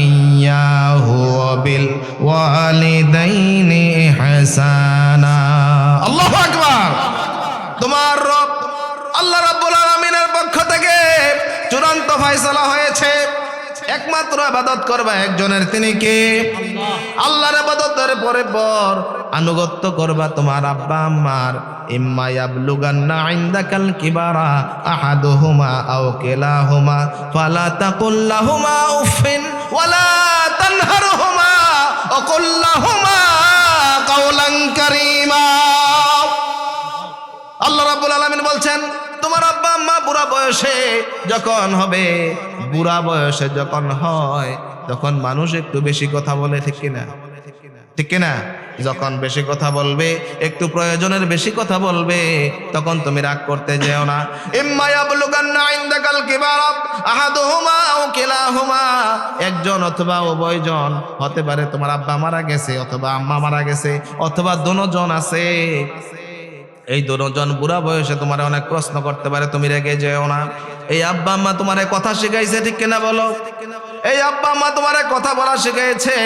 ইয়্যাহু ওয়া বিল ওয়ালিদাইনি ইহসানা। আল্লাহু আকবার। তোমার রব আল্লাহ রাব্বুল আলামিনের পক্ষ থেকে চূড়ান্ত ফয়সালা হয়েছে, একমাত্র ইবাদত করবা একজনের, তিনি কে? আল্লাহর ইবাদতের পরে পর আনুগত্য করবা তোমার আব্বা আম্মার। ইম্মা ইয়াবলুগান্না ইনদাকাল কিবারা আহাদুহুমা আও কিলাহুমা ফালা তাকুল লাহুমা উফিন ওয়ালা وقل لهما قولا كريما আল্লাহ রাব্বুল আলামিন বলছেন তোমার আব্বা আম্মা বুড়া বয়সে যখন হবে, বুড়া বয়সে যখন হয় তখন মানুষ একটু বেশি কথা বলে, ঠিক কিনা? ঠিক কিনা? যখন বেশি কথা বলবে, একটু প্রয়োজনের বেশি কথা বলবে, তখন তুমি রাগ করতে যেও না। ইম্মা ইয়াবলুগান্না ইনদাকাল কিবারা আহাদুহুমা আও কিলাহুমা, একজন অথবা উভয়জন হতে পারে, তোমার আব্বা মারা গেছে অথবা আম্মা মারা গেছে অথবা দুজন আছে। এই দুজন বুড়া বয়সে তোমার অনেক প্রশ্ন করতে পারে, তুমি রেগে যেও না। এই আব্বা আম্মা তোমারে কথা শিখাইছে, ঠিক কিনা বলো? এই আব্বা আম্মা তোমারে কথা বলা শিখিয়েছে,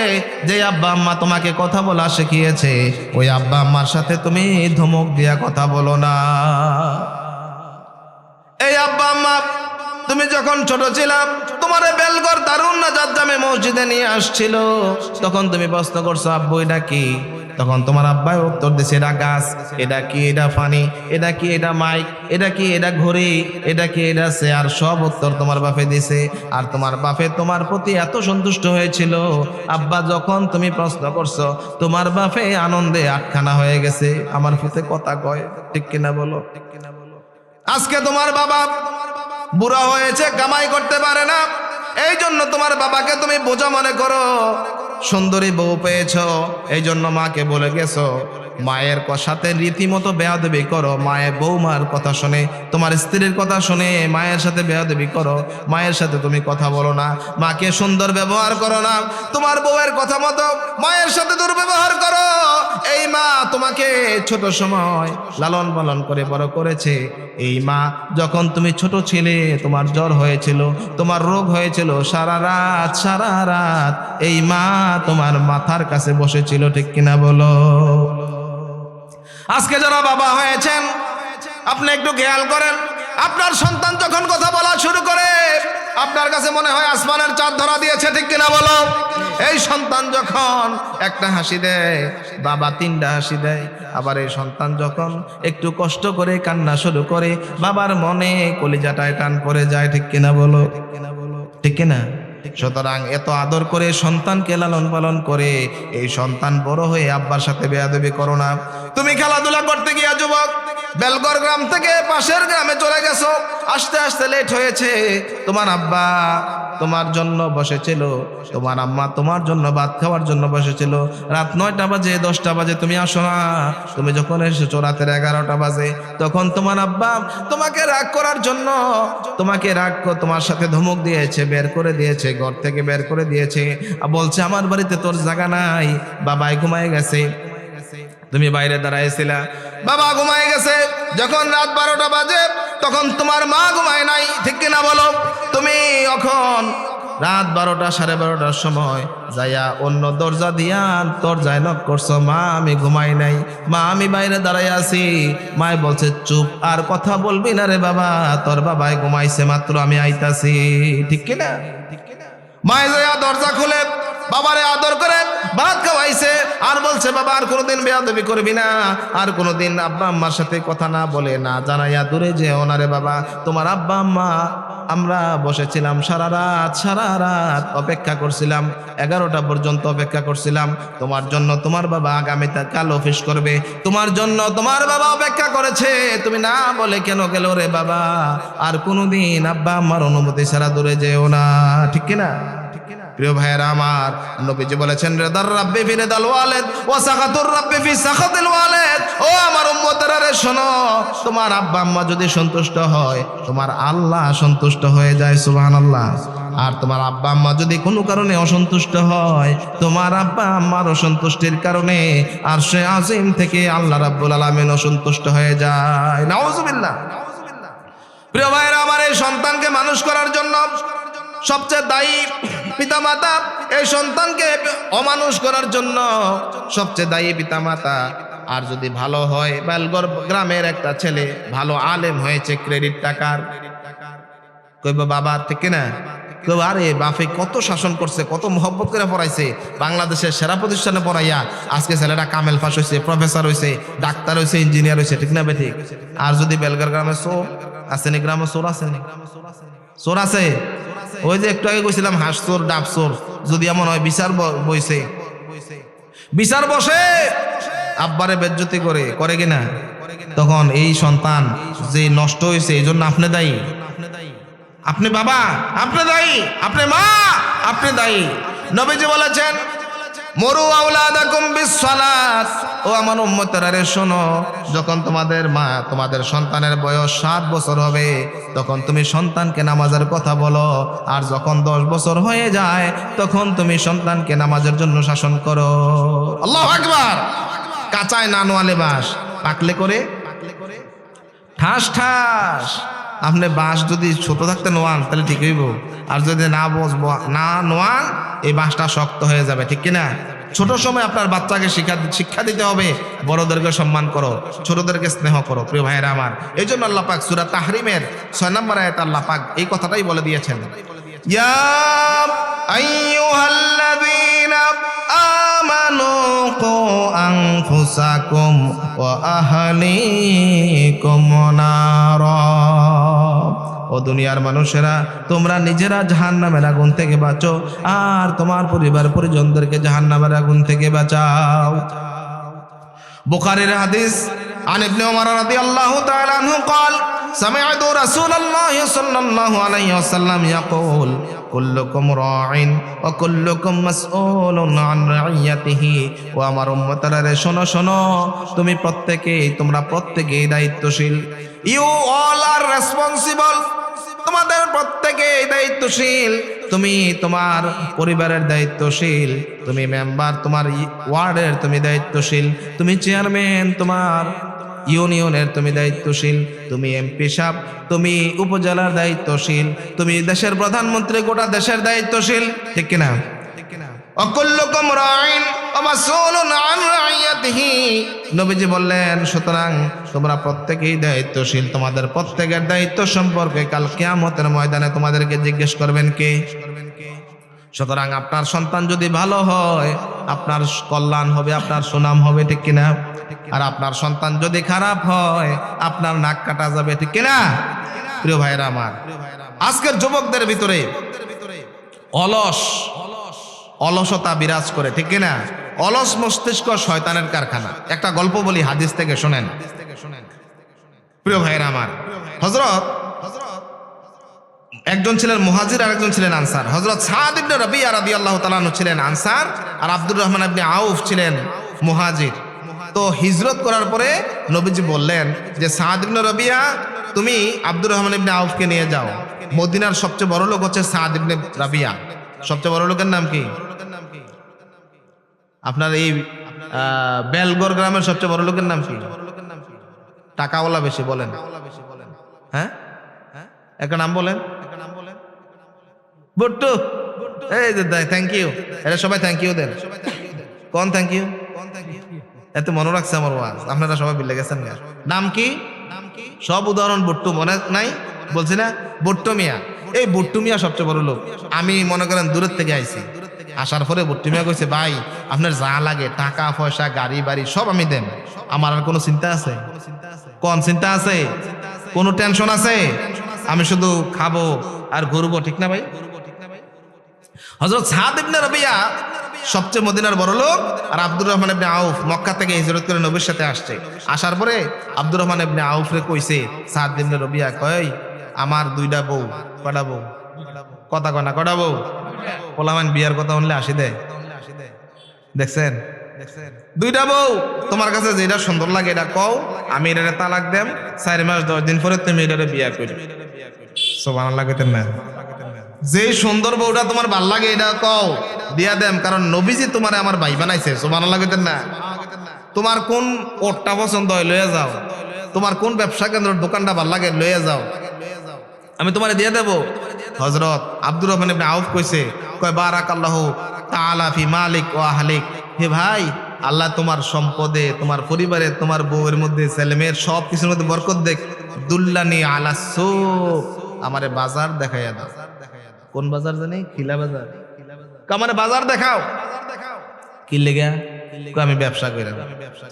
যে আব্বা আম্মা তোমাকে কথা বলা শিখিয়েছে, ওই আব্বা আম্মার সাথে তুমি ধমক দিয়া কথা বলো না। এই আব্বা আম্মা তুমি যখন ছোট ছিলাম, তোমারে বেলগর দারুন নাজাত জামে মসজিদে নিয়ে আসছিল, তখন তুমি প্রশ্ন করছো আব্বু এটা কি? তখন তোমার আব্বাই উত্তর দিছে এটা গাছ, এটা কি? এটা পানি, এটা কি? এটা মাইক, এটা কি? এটা ঘড়ি, এটা কি? এটা চেয়ার। সব উত্তর তোমার বাপে দিছে। আর তোমার বাপে তোমার প্রতি এত সন্তুষ্ট হয়েছিল, আব্বা যখন তুমি প্রশ্ন করছো, তোমার বাপে আনন্দে আটখানা হয়ে গেছে। আমার ফুতে কথা কয়, ঠিক কিনা বলো? আজকে তোমার বাবা বুড়া হয়েছে, কামাই করতে পারে না, এই জন্য তোমার বাবাকে তুমি বোঝা মনে করো। সুন্দরী বউ পেয়েছ, এই জন্য মাকে বলে গেছো, মায়ের সাথে রীতিমতো বেয়াদবি করো। মায়ের বৌমার কথা শুনে, তোমার স্ত্রীর কথা শুনে মায়ের সাথে বেয়াদবি করো। মায়ের সাথে তুমি কথা বলো না, মাকে সুন্দর ব্যবহার করো না। তোমার বউয়ের কথা মতো মায়ের সাথে দুর্ব্যবহার করো। এই মা তোমাকে ছোট সময় লালন পালন করে বড় করেছে। এই মা যখন তুমি ছোট ছিলে, তোমার জ্বর হয়েছিল, তোমার রোগ হয়েছিল, সারা রাত এই মা তোমার মাথার কাছে বসেছিল, ঠিক কিনা বলো? আজকে যারা বাবা হয়েছেন, আপনি একটু খেয়াল করেন, আপনার সন্তান যখন কথা বলা শুরু করে, আপনার কাছে মনে হয় আসমানের চাঁদ ধরা দিয়েছে, ঠিক কিনা বলো? এই সন্তান যখন একটা হাসি দেয়, বাবা তিনটা হাসি দেয়। আবার এই সন্তান যখন একটু কষ্ট করে কান্না শুরু করে, বাবার মনে কলিজাটায় টান পড়ে যায়, ঠিক কিনা বলো? ঠিক কিনা? সুতরাং এত আদর করে সন্তানকে লালন পালন করে, এই সন্তান বড় হয়ে আব্বার সাথে বেয়াদবি করো না। তুমি খেলাধুলা করতে গিয়া যুবক বেলগর গ্রাম থেকে পাশের গ্রামে চলে গেছো, আসতে আসতে লেট হয়েছে। তোমার আব্বা তোমার জন্য বসেছিল, তোমার আম্মা তোমার জন্য ভাত খাওয়ার জন্য বসেছিল। রাত 9টা বাজে 10টা বাজে তুমি আসো না। তুমি যখন এসেছো রাতের 11টা বাজে, তখন তোমার আব্বা তোমাকে রাগ করার জন্য তোমার সাথে ধমক দিয়েছে, বের করে দিয়েছে, ঘর থেকে বের করে দিয়েছে। বলছে আমার বাড়িতে তোর জায়গা নাই, বাবাই ঘুমায় গেছে। তুমি বাইরে দাঁড়াইছিলা, বাবা ঘুমায় গেছে। যখন রাত 12টা বাজে, তখন তোমার মা ঘুমায় নাই, ঠিক কিনা বলো? তুমি এখন রাত 12টা 12:30টার সময় যাইয়া অন্য দরজা দিয়া দরজায় নক করছো, মা আমি ঘুমাই নাই, মা আমি বাইরে দাঁড়াই আছি। মায় বলছে চুপ, আর কথা বলবি না রে বাবা, তোর বাবাই ঘুমাইছে মাত্র, আমি আইতাছি, ঠিক কিনা? মায় যাইয়া দরজা খুলে বাবারে আদর করে ভাত খাওয়াইছে, আর বলছে বাবা আর কোনোদিন বেয়াদবি করবি না, আর কোনোদিন আব্বা আম্মার সাথে কথা না বলে না জানাইয়া দূরে যেও না রে বাবা। তোমার আব্বা আম্মা আমরা বসেছিলাম সারা রাত অপেক্ষা করছিলাম, 11টা পর্যন্ত অপেক্ষা করছিলাম তোমার জন্য। তোমার বাবা আগামীতে কাল অফিস করবে, তোমার জন্য তোমার বাবা অপেক্ষা করেছে, তুমি না বলে কেন গেল রে বাবা? আর কোনোদিন আব্বা আম্মার অনুমতি ছাড়া দূরে যেও না, ঠিক কিনা? প্রিয় ভাইয়েরা আমার, নবীজি বলেছেন রিদার রাব্বি ফি রিদাল ওয়ালিদ ওয়া সাখাতুর রাব্বি ফি সাখাতিল ওয়ালিদ। ও আমার উম্মতেরা রে শোনো, তোমার আব্বা আম্মা যদি সন্তুষ্ট হয়, তোমার আল্লাহ সন্তুষ্ট হয়ে যায়, সুবহানাল্লাহ। আর তোমার আব্বা আম্মা যদি কোনো কারণে অসন্তুষ্ট হয়, তোমার আব্বা আম্মার অসন্তুষ্টির কারণে আরশে আজিম থেকে আল্লাহ রাব্বুল আলামিন অসন্তুষ্ট হয়ে যায়, নাউজুবিল্লাহ। প্রিয় ভাইয়েরা আমার, এই সন্তানকে মানুষ করার জন্য সবচেয়ে দায়ী পিতামাতা। এই সন্তানকে অমানুষ করার জন্য সবচেয়ে দায়ী পিতামাতা। আর যদি ভালো হয়, বেলগর গ্রামের একটা ছেলে ভালো আলেম হয়েছে, ক্রেডিট টাকার, কইব বাবা, ঠিক না? কেউ আরে বাপে কত শাসন করছে, কত মহব্বত করে পড়াইছে, বাংলাদেশের সেরা প্রতিষ্ঠানে পড়াইয়া আজকে ছেলেটা কামেল পাস হয়েছে, প্রফেসর হয়েছে, ডাক্তার হয়েছে, ইঞ্জিনিয়ার হয়েছে, ঠিক না বেঠিক? আর যদি বেলগর গ্রামে চোর আসেনি, গ্রামে চোর আসেনি, চোর আছে। ওই যে একটু আগে কইছিলাম হাঁস চোর, ডাব চোর, যদি এমন হয় বিচার বইছে, বিচার বসে আব্বারে বেজ্জতি করে কিনা, তখন এই সন্তান যে নষ্ট হয়েছে এই জন্য আপনি দায়ী, আপনি বাবা আপনি দায়ী, আপনি মা আপনি দায়ী। নবীজি বলেছেন মরু আওলাদাকুম বিসসালাত, ও আমার উম্মতেরা রে শোনো, যখন তোমাদের সন্তানের বয়স 7 বছর হবে তখন তুমি সন্তানকে নামাজের কথা বলো, আর যখন 10 বছর হয়ে যায় তখন তুমি সন্তানকে নামাজের জন্য শাসন করো। আল্লাহু আকবার। কাঁচায় না নোয়ালে বাঁশ, পাকলে করে ঠাস ঠাস। আপনি বাঁশ যদি ছোট থাকতে নোয়ান তাহলে ঠিক হইব, আর যদি না নোয়ান এই বাঁশটা শক্ত হয়ে যাবে, ঠিক কিনা? ছোট সময় আপনার বাচ্চাকে শিক্ষা দিতে হবে, বড়দেরকে সম্মান করো, ছোটদেরকে স্নেহ করো। প্রিয় ভাইয়েরা আমার, এই জন্য আল্লাহ পাক সূরা তাহরিমের 6 নম্বর আয়াতে আল্লাহ পাক এই কথাটাই বলে দিয়েছেন, ইয়া আইয়ুহাল্লাযীনা আমানু কু আনফুসাকুম ওয়া আহলিকুম নারা। ও দুনিয়ার মানুষেরা, তোমরা নিজেরা জাহান্নামের আগুন থেকে বাঁচো আর তোমার পরিবার পরিজনদেরকে জাহান্নামের আগুন থেকে বাঁচাও। বুখারীর হাদিস আন ইবনে ওমর রাদিয়াল্লাহু তাআলা আনহু قال سمعت رسول الله صلى الله عليه وسلم يقول كلكم راع وكلكم مسؤول عن رعيته। ও আমার উম্মতরা রে শোনো শোনো, তোমরা প্রত্যেকেই দায়িত্বশীল। ইউ অল আর রেসপন্সিবল, তোমাদের প্রত্যেকেই দায়িত্বশীল। তুমি তোমার পরিবারের দায়িত্বশীল, তুমি মেম্বার তোমার ওয়ার্ডের তুমি দায়িত্বশীল, তুমি চেয়ারম্যান তোমার ইউনিয়নের তুমি দায়িত্বশীল, তুমি এমপি সাহেব তুমি উপজেলার দায়িত্বশীল, তুমি দেশের প্রধানমন্ত্রী গোটা দেশের দায়িত্বশীল, ঠিক কিনা? অকুল্লুকুম রাইন ওয়া মাসউলুন আন রাইয়াতিহি। নবীজি বললেন সুতরাং তোমরা প্রত্যেকেই দায়িত্বশীল, তোমাদের প্রত্যেকের দায়িত্ব সম্পর্কে কাল কিয়ামতের ময়দানে তোমাদেরকে জিজ্ঞেস করবেন কে? সুতরাং আপনার সন্তান যদি ভালো হয় আপনার কল্যাণ হবে, আপনার সুনাম হবে, ঠিক কিনা? আর আপনার সন্তান যদি খারাপ হয় আপনার নাক কাটা যাবে, ঠিক কিনা? প্রিয় ভাইরা আমার, আজকের যুবকদের ভিতরে অলসতা বিরাজ করে, ঠিক কিনা? অলস মস্তিষ্ক শয়তানের কারখানা। একটা গল্প বলি, হাদিস থেকে শোনেন। প্রিয় ভাইরা আমার, একজন ছিলেন মুহাজির আর একজন ছিলেন আনসার। হযরত সাদ ইবনে রাবিয়া রাদিয়াল্লাহু তাআলা আনহু ছিলেন আনসার আর আব্দুর রহমান ইবনে আউফ ছিলেন মুহাজির। তো হিজরত করার পরে নবীজি বললেন যে সাদ ইবনে রাবিয়া তুমি আব্দুর রহমান ইবনে আউফকে নিয়ে যাও। মদিনার সবচেয়ে বড় লোক হচ্ছে সাদ ইবনে রাবিয়া। সবচেয়ে বড় লোকের নাম কি? আপনার এই বেলগড় গ্রামের সবচেয়ে বড় লোকের নাম কি? টাকাওয়ালা বেশি, বলেন। হ্যাঁ, একটা নাম বলেন। বুট্টু। এই যে থ্যাংক ইউ, এরা সবাই থ্যাংক ইউ দেন। কোন থ্যাংক ইউ? এত মনে রাখছে আমার ওয়াজ, আপনারা সবাই বিলে গেছেন। নাম কি? সব উদাহরণ বুট্টু মনে নাই, বলছি না? বুট্টু মিয়া। এই বুট্টু মিয়া সবচেয়ে বড় লোক। আমি মনে করেন দূরের থেকে আইছি, আসার পরে বুট্টু মিয়া কইছে ভাই আপনার যা লাগে টাকা পয়সা গাড়ি বাড়ি সব আমি দেন, আমার আর কোনো চিন্তা আছে? কোন চিন্তা আছে? কোনো টেনশন আছে? আমি শুধু খাবো আর ঘুরবো, ঠিক না ভাই? হযরত সাদ ইবনে রাবিয়া সবচেয়ে মদিনার বড় লোক, আর আব্দুর রহমান ইবনে আউফ মক্কা থেকে হিজরত করে নবীর সাথে আসছে। আসার পরে আব্দুর রহমান ইবনে আউফ রে কইছে সাদ ইবনে রাবিয়া, কই আমার 2টা বউ। কয়টা বউ? কথা কয় না, কয়টা বউ? পোলামান বিয়ার কথা শুনলে আসি দেয়, দেখছেন? 2টা বউ। তোমার কাছে যেটা সুন্দর লাগে এটা কও, আমি এটারে তালাক দেম, 4 মাস 10 দিন পরে তুমি এটারে বিয়া করবে। সুবহানাল্লাহ কইতেন না? যে সুন্দর বউটা তোমার ভাল লাগে এটা কও, দিয়া দেম, কারণ নবীজি তোমারে আমার ভাই বানাইছে। সুবহানাল্লাহ কইতেন না? তোমার কোন কোটটা পছন্দ হয় লয়ে যাও, তোমার কোন ব্যবসা কেন্দ্রের দোকানটা ভাল লাগে লয়ে যাও, আমি তোমারে দিয়ে দেব। হযরত আব্দুর রহমান ইবনে আউফ কইছে, কয় বারাকাল্লাহু তাআলা ফি মালিক ওয়া আহলিক। হে ভাই, আল্লাহ তোমার সম্পদে, তোমার পরিবারে, তোমার বউয়ের মধ্যে, ছেলেমেয়ের সব কিছুর মধ্যে বরকত দেখ। দুল্লানি আলা সুক, আমারে বাজার দেখাইয়া দাও। কোন বাজার জানি? খিলা বাজার। আমারে বাজার দেখাও। কি লেগা? আমি ব্যবসা করি।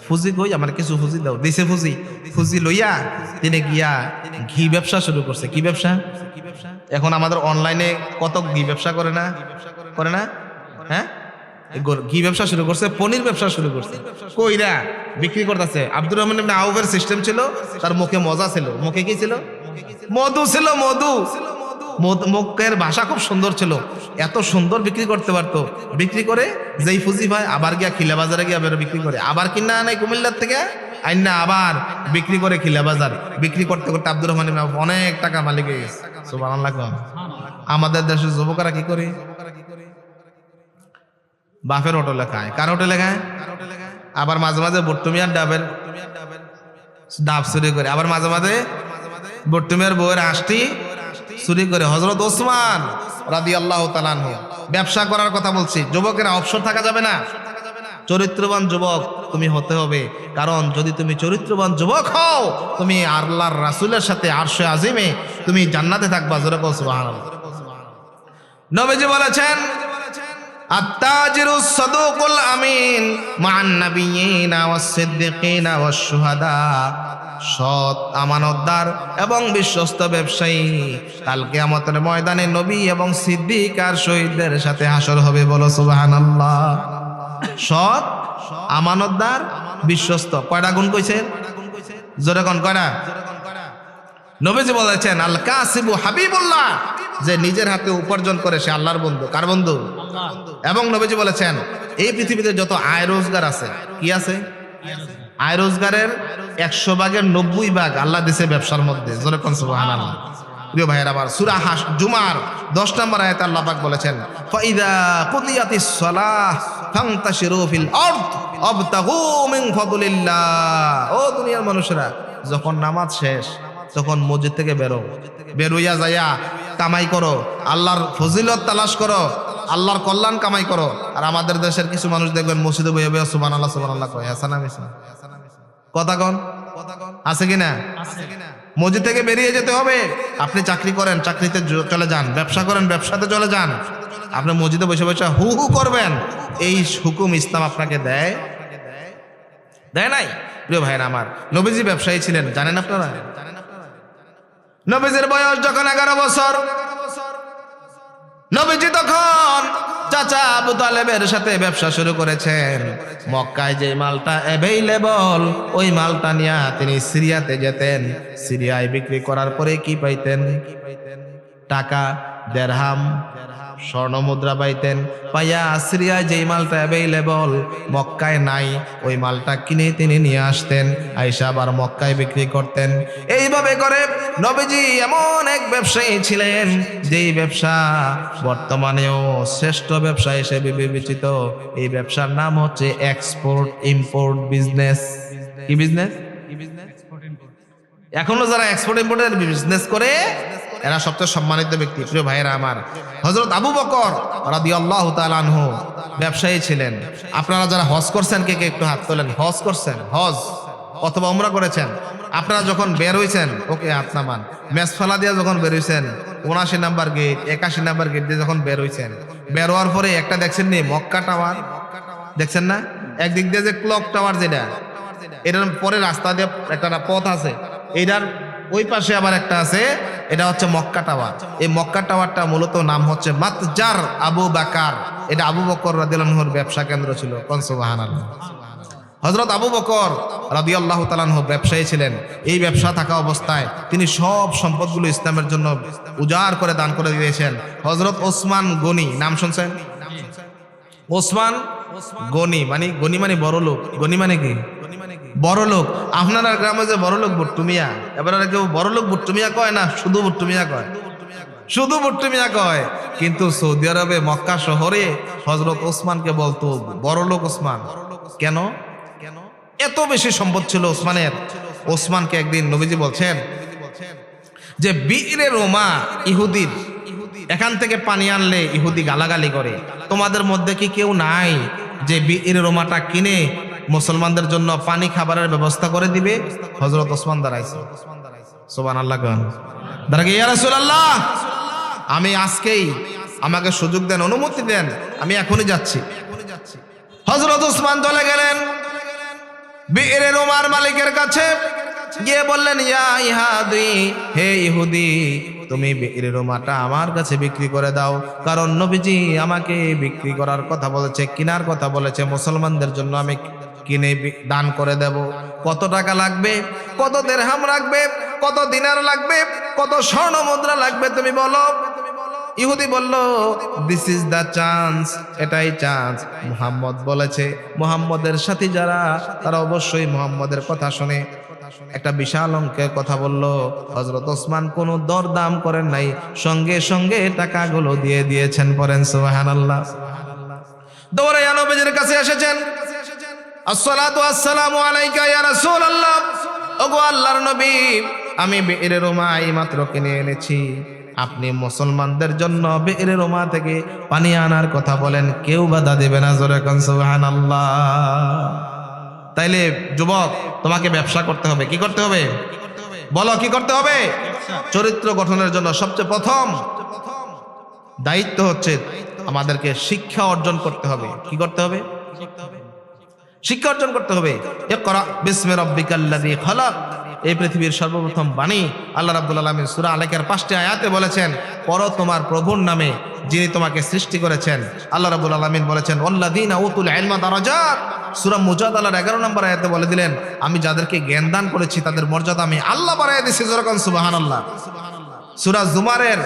ফুজি কই? আমার কিছু ফুজি দাও। দিছে ফুজি। ফুজি লইয়া তিনি গিয়া ঘি ব্যবসা শুরু করছে। কি ব্যবসা? এখন আমাদের অনলাইনে কত ঘি ব্যবসা করে না? হ্যাঁ, কি ব্যবসা শুরু করছে? পনির ব্যবসা শুরু করছে। কইরা বিক্রি করতেছে। আব্দুর রহমান ইবনে আউফের সিস্টেম ছিল, তার মুখে মজা ছিল। মুখে কি ছিল? মধু ছিল, মধু। মুখের ভাষা খুব সুন্দর ছিল, এত সুন্দর বিক্রি করতে পারতো। বিক্রি করে যেই ফুজি ভাই আবার গিয়া খিলা বাজারে গিয়া বিক্রি করে, আবার কিনা আনে কুমিল্লার থেকে আইনা আবার বিক্রি করে খিলা বাজার। বিক্রি করতে করতে আব্দুর রহমান ইবনে আউফ অনেক টাকা মালিক হয়ে গেছে। সুবহানাল্লাহ। আমাদের দেশের যুবকরা কি করে? বাফের হোটেলে খায়। কার হোটেলে খায়? আবার মাঝে মাঝে বট্টুমিয়ার ডাব চুরি করে, আবার মাঝে মাঝে বট্টুমিয়ার বউয়ের আষ্টি চুরি করে। হযরত ওসমান রাদিয়াল্লাহু তাআলা আনহু ব্যবসা করার কথা বলছি। যুবকেরা অবসর থাকা যাবে না। চরিত্রবান যুবক তুমি হতে হবে, কারণ যদি তুমি চরিত্রবান যুবক হও, তুমি আল্লাহর রাসূলের সাথে আরশে আজিমে তুমি জান্নাতে থাকবা। জোরে বল সুবহানাল্লাহ। নবীজি বলেছেন, আত-তাজিরুস সাদুকুল আমিন মা'আন নাবিয়্যিনা ওয়াস-সিদ্দিকিনা ওয়াশ-শুহাদা। সৎ, আমানতদার এবং বিশ্বস্ত ব্যবসায়ী কাল কিয়ামতের ময়দানে নবী এবং সিদ্দিক আর শহীদদের সাথে হাসর হবে। বলো সুবহানাল্লাহ। সৎ, আমানতদার, বিশ্বস্ত, কয়টা গুণ কইছেন? জোরে কোন কয়টা? নবীজি বলেছেন, আল কাসিবু হাবিবুল্লাহ, যে নিজের হাতে উপার্জন করে সে আল্লাহর বন্ধু। কার বন্ধু? এবং নবীজি বলেছেন, এই পৃথিবীতে যত আয় রোজগার আছে, কি আছে? আয় রোজগারের 100 ভাগের 90 ভাগ আল্লাহ দিছে ব্যবসার মধ্যে। জোরে কোন সুবহানাল্লাহ। প্রিয় ভাইয়েরা আমার, সূরা জুমার 10 নম্বর আয়াতে আল্লাহ পাক বলেছেন, ফাইদা কুদিয়াতিস সালাহ ফান্তাশিরু ফিল আরদ ওয়াবতাগু মিন ফাদলিল্লাহ। ও দুনিয়ার মানুষেরা, যখন নামাজ শেষ তখন মসজিদ থেকে বেরোইয়া যাইয়া কামাই করো, আল্লাহর ফজিলত তালাশ করো, আল্লাহর কল্যাণ কামাই করো। আর আমাদের দেশের কিছু মানুষ দেখবেন মসজিদে বইয়ে বইয়ে সুবহানাল্লাহ সুবহানাল্লাহ কয়। হাসানা মিসা কথা কন আছে কিনা? মসজিদ থেকে বেরিয়ে যেতে হবে। আপনি চাকরি করেন, চাকরিতে চলে যান। ব্যবসা করেন, ব্যবসাতে চলে যান। আপনি মসজিদে বসে বসে হু হু করবেন, এই হুকুম ইসলাম আপনাকে দেয়? দেয় নাই। প্রিয় ভাইরা আমার, নবীজি ব্যবসায়ী ছিলেন, জানেন আপনারা? নবীজির বয়স যখন 11 বছর, নবীজি তখন চাচা আবু তালেবের সাথে ব্যবসা শুরু করেছেন। মক্কায় যে মালটা অ্যাভেইলেবল, ওই মালটা নিয়ে তিনি সিরিয়াতে যেতেন। সিরিয়ায় বিক্রি করার পরে কি পাইতেন? টাকা, দিরহাম, স্বর্ণ মুদ্রা পাইতেন। পাইয়া সিরিয়ায় যেই মালটা অ্যাভেইলেবল মক্কায় নাই, ওই মালটা কিনে তিনি নিয়ে আসতেন, আইসা আবার মক্কায় বিক্রি করতেন। এইভাবে করে নবীজি এমন এক ব্যবসায়ী ছিলেন, যেই ব্যবসা বর্তমানেও শ্রেষ্ঠ ব্যবসা হিসেবে বিবেচিত। এই ব্যবসার নাম হচ্ছে এক্সপোর্ট ইম্পোর্ট বিজনেস। কি বিজনেস? এখনো যারা এক্সপোর্ট ইম্পোর্টের বিজনেস করে, এরা সবচেয়ে সম্মানিত ব্যক্তি। প্রিয় ভাইয়েরা আমার, হযরত আবু বকর রাদিয়াল্লাহু তাআলা আনহু ব্যবসায়ী ছিলেন। আপনারা যারা হজ করছেন, কে কে একটু হাত তোলেন? হজ করছেন, হজ অথবা উমরা করেছেন। আপনারা যখন বের হইছেন, ওকে হাত নামান। মেসফালা দিয়ে যখন বের হইছেন, 79 নাম্বার গেট, 81 নাম্বার গেট দিয়ে যখন বের হইছেন, বের হওয়ার পরে একটা দেখছেন নি মক্কা টাওয়ার? দেখছেন না? একদিক দিয়ে যে ক্লক টাওয়ার, যেটা এটার পরে রাস্তা দিয়ে একটা পথ আছে, এটার ওই পাশে আবার একটা আছে, এটা হচ্ছে মক্কা টাওয়ার। এই মক্কা টাওয়ারটা মূলত নাম হচ্ছে মাতজার আবু বকর। এটা আবু বকর রাদিয়াল্লাহু আনহুর ব্যবসা কেন্দ্র ছিল। কোন সুবহানাল্লাহ। হযরত আবু বকর রাদিয়াল্লাহু তাআলা আনহু ব্যবসায়ী ছিলেন। এই ব্যবসা থাকা অবস্থায় তিনি সব সম্পদগুলো ইসলামের জন্য উজাড় করে দান করে দিয়েছেন। হযরত ওসমান গনি, নাম শুনছেন? ওসমান গনি মানে বড় লোক। গনি মানে কি? বড় লোক। আপনারা গ্রামে যে বড় লোক ভুট্টু মিয়া, এবার কেউ বড় লোক ভুট্টু মিয়া কয় না, শুধু ভুট্টু মিয়া কয়, শুধু ভুট্টু মিয়া কয়। কিন্তু সৌদি আরবে মক্কা শহরে হযরত ওসমানকে বলতো বড় লোক ওসমান। কেন? এত বেশি সম্পদ ছিল ওসমানের। ওসমানকে একদিন নবীজি বলছেন যে বিরে রোমা ইহুদির, এখান থেকে পানি আনলে ইহুদি গালাগালি করে, তোমাদের মধ্যে কি কেউ নাই যে বিরে রোমাটা কিনে মুসলমানদের জন্য পানি খাবারের ব্যবস্থা করে দিবে? হযরত ওসমান দাঁড়াইছে। সুবহানাল্লাহ। দাঁড়াকে, ইয়া রাসূলুল্লাহ, আমি আজকেই, আমাকে সুযোগ দেন, অনুমতি দেন, আমি এখনই যাচ্ছি। হযরত ওসমান চলে গেলেন বিরে রোমার মালিকের কাছে, গিয়ে বললেন, ইয়া ইহুদি, হে ইহুদি, তুমি বিইর রুমাটা আমার কাছে বিক্রি করে দাও, কারণ নবীজি আমাকে বিক্রি করার কথা বলেছে, কেনার কথা বলেছে, মুসলমানদের জন্য আমি কিনে দান করে দেব। কত টাকা লাগবে, কত দিরহাম লাগবে, কত দিনার লাগবে, কত স্বর্ণ মুদ্রা লাগবে তুমি বলো। ইহুদি বলল, দিস ইজ দ্য চান্স, এটাই চান্স। মুহাম্মদ বলেছে, মুহাম্মদের সাথী যারা তারা অবশ্যই মুহাম্মদের কথা শুনে। একটা বিশাল অঙ্কের কথা বলল। হযরত ওসমান কোনো দরদাম করেন নাই, সঙ্গে সঙ্গে টাকাগুলো দিয়ে দিয়েছেন। পড়েন সুবহানাল্লাহ। দৌড়াইয়া নবীজির কাছে এসেছেন, আসসালাতু আসসালামু আলাইকা ইয়া রাসূলুল্লাহ। ওগো আল্লাহর নবী, আমি বিইর রুমা এইমাত্র কিনে এনেছি, আপনি মুসলমানদের জন্য বিইর রুমা থেকে পানি আনার কথা বলেন, কেউ বাধা দেবে না। জোরে কোন সুবহানাল্লাহ। তাইলে যুবক, তোমাকে ব্যবসা করতে হবে। কি করতে হবে বলো, কি করতে হবে? চরিত্র গঠনের জন্য সবচেয়ে প্রথম দায়িত্ব হচ্ছে আমাদেরকে শিক্ষা অর্জন করতে হবে। কি করতে হবে? শিক্ষা অর্জন করতে হবে। ইকরা বিসমি রাব্বিকাল্লাযী খালাক, এই পৃথিবীর সর্বপ্রথম বাণী আল্লাহ রাব্বুল আলামিন সূরা আলাকের 5টি আয়াতে বলেছেন, পড়ো তোমার প্রভুর নামে যিনি তোমাকে সৃষ্টি করেছেন। আল্লাহ রাব্বুল আলামিন বলেছেন, ওয়াল্লাযীনা উতুল ইলমা দারাজাত। সূরা মুজাদালার 11 নম্বর আয়াতে বলে দিলেন, আমি যাদেরকে জ্ঞান দান করেছি তাদের মর্যাদা আমি আল্লাহ বাড়ায় দিয়েছি। যেরকম সুবহানাল্লাহ। সূরা জুমারের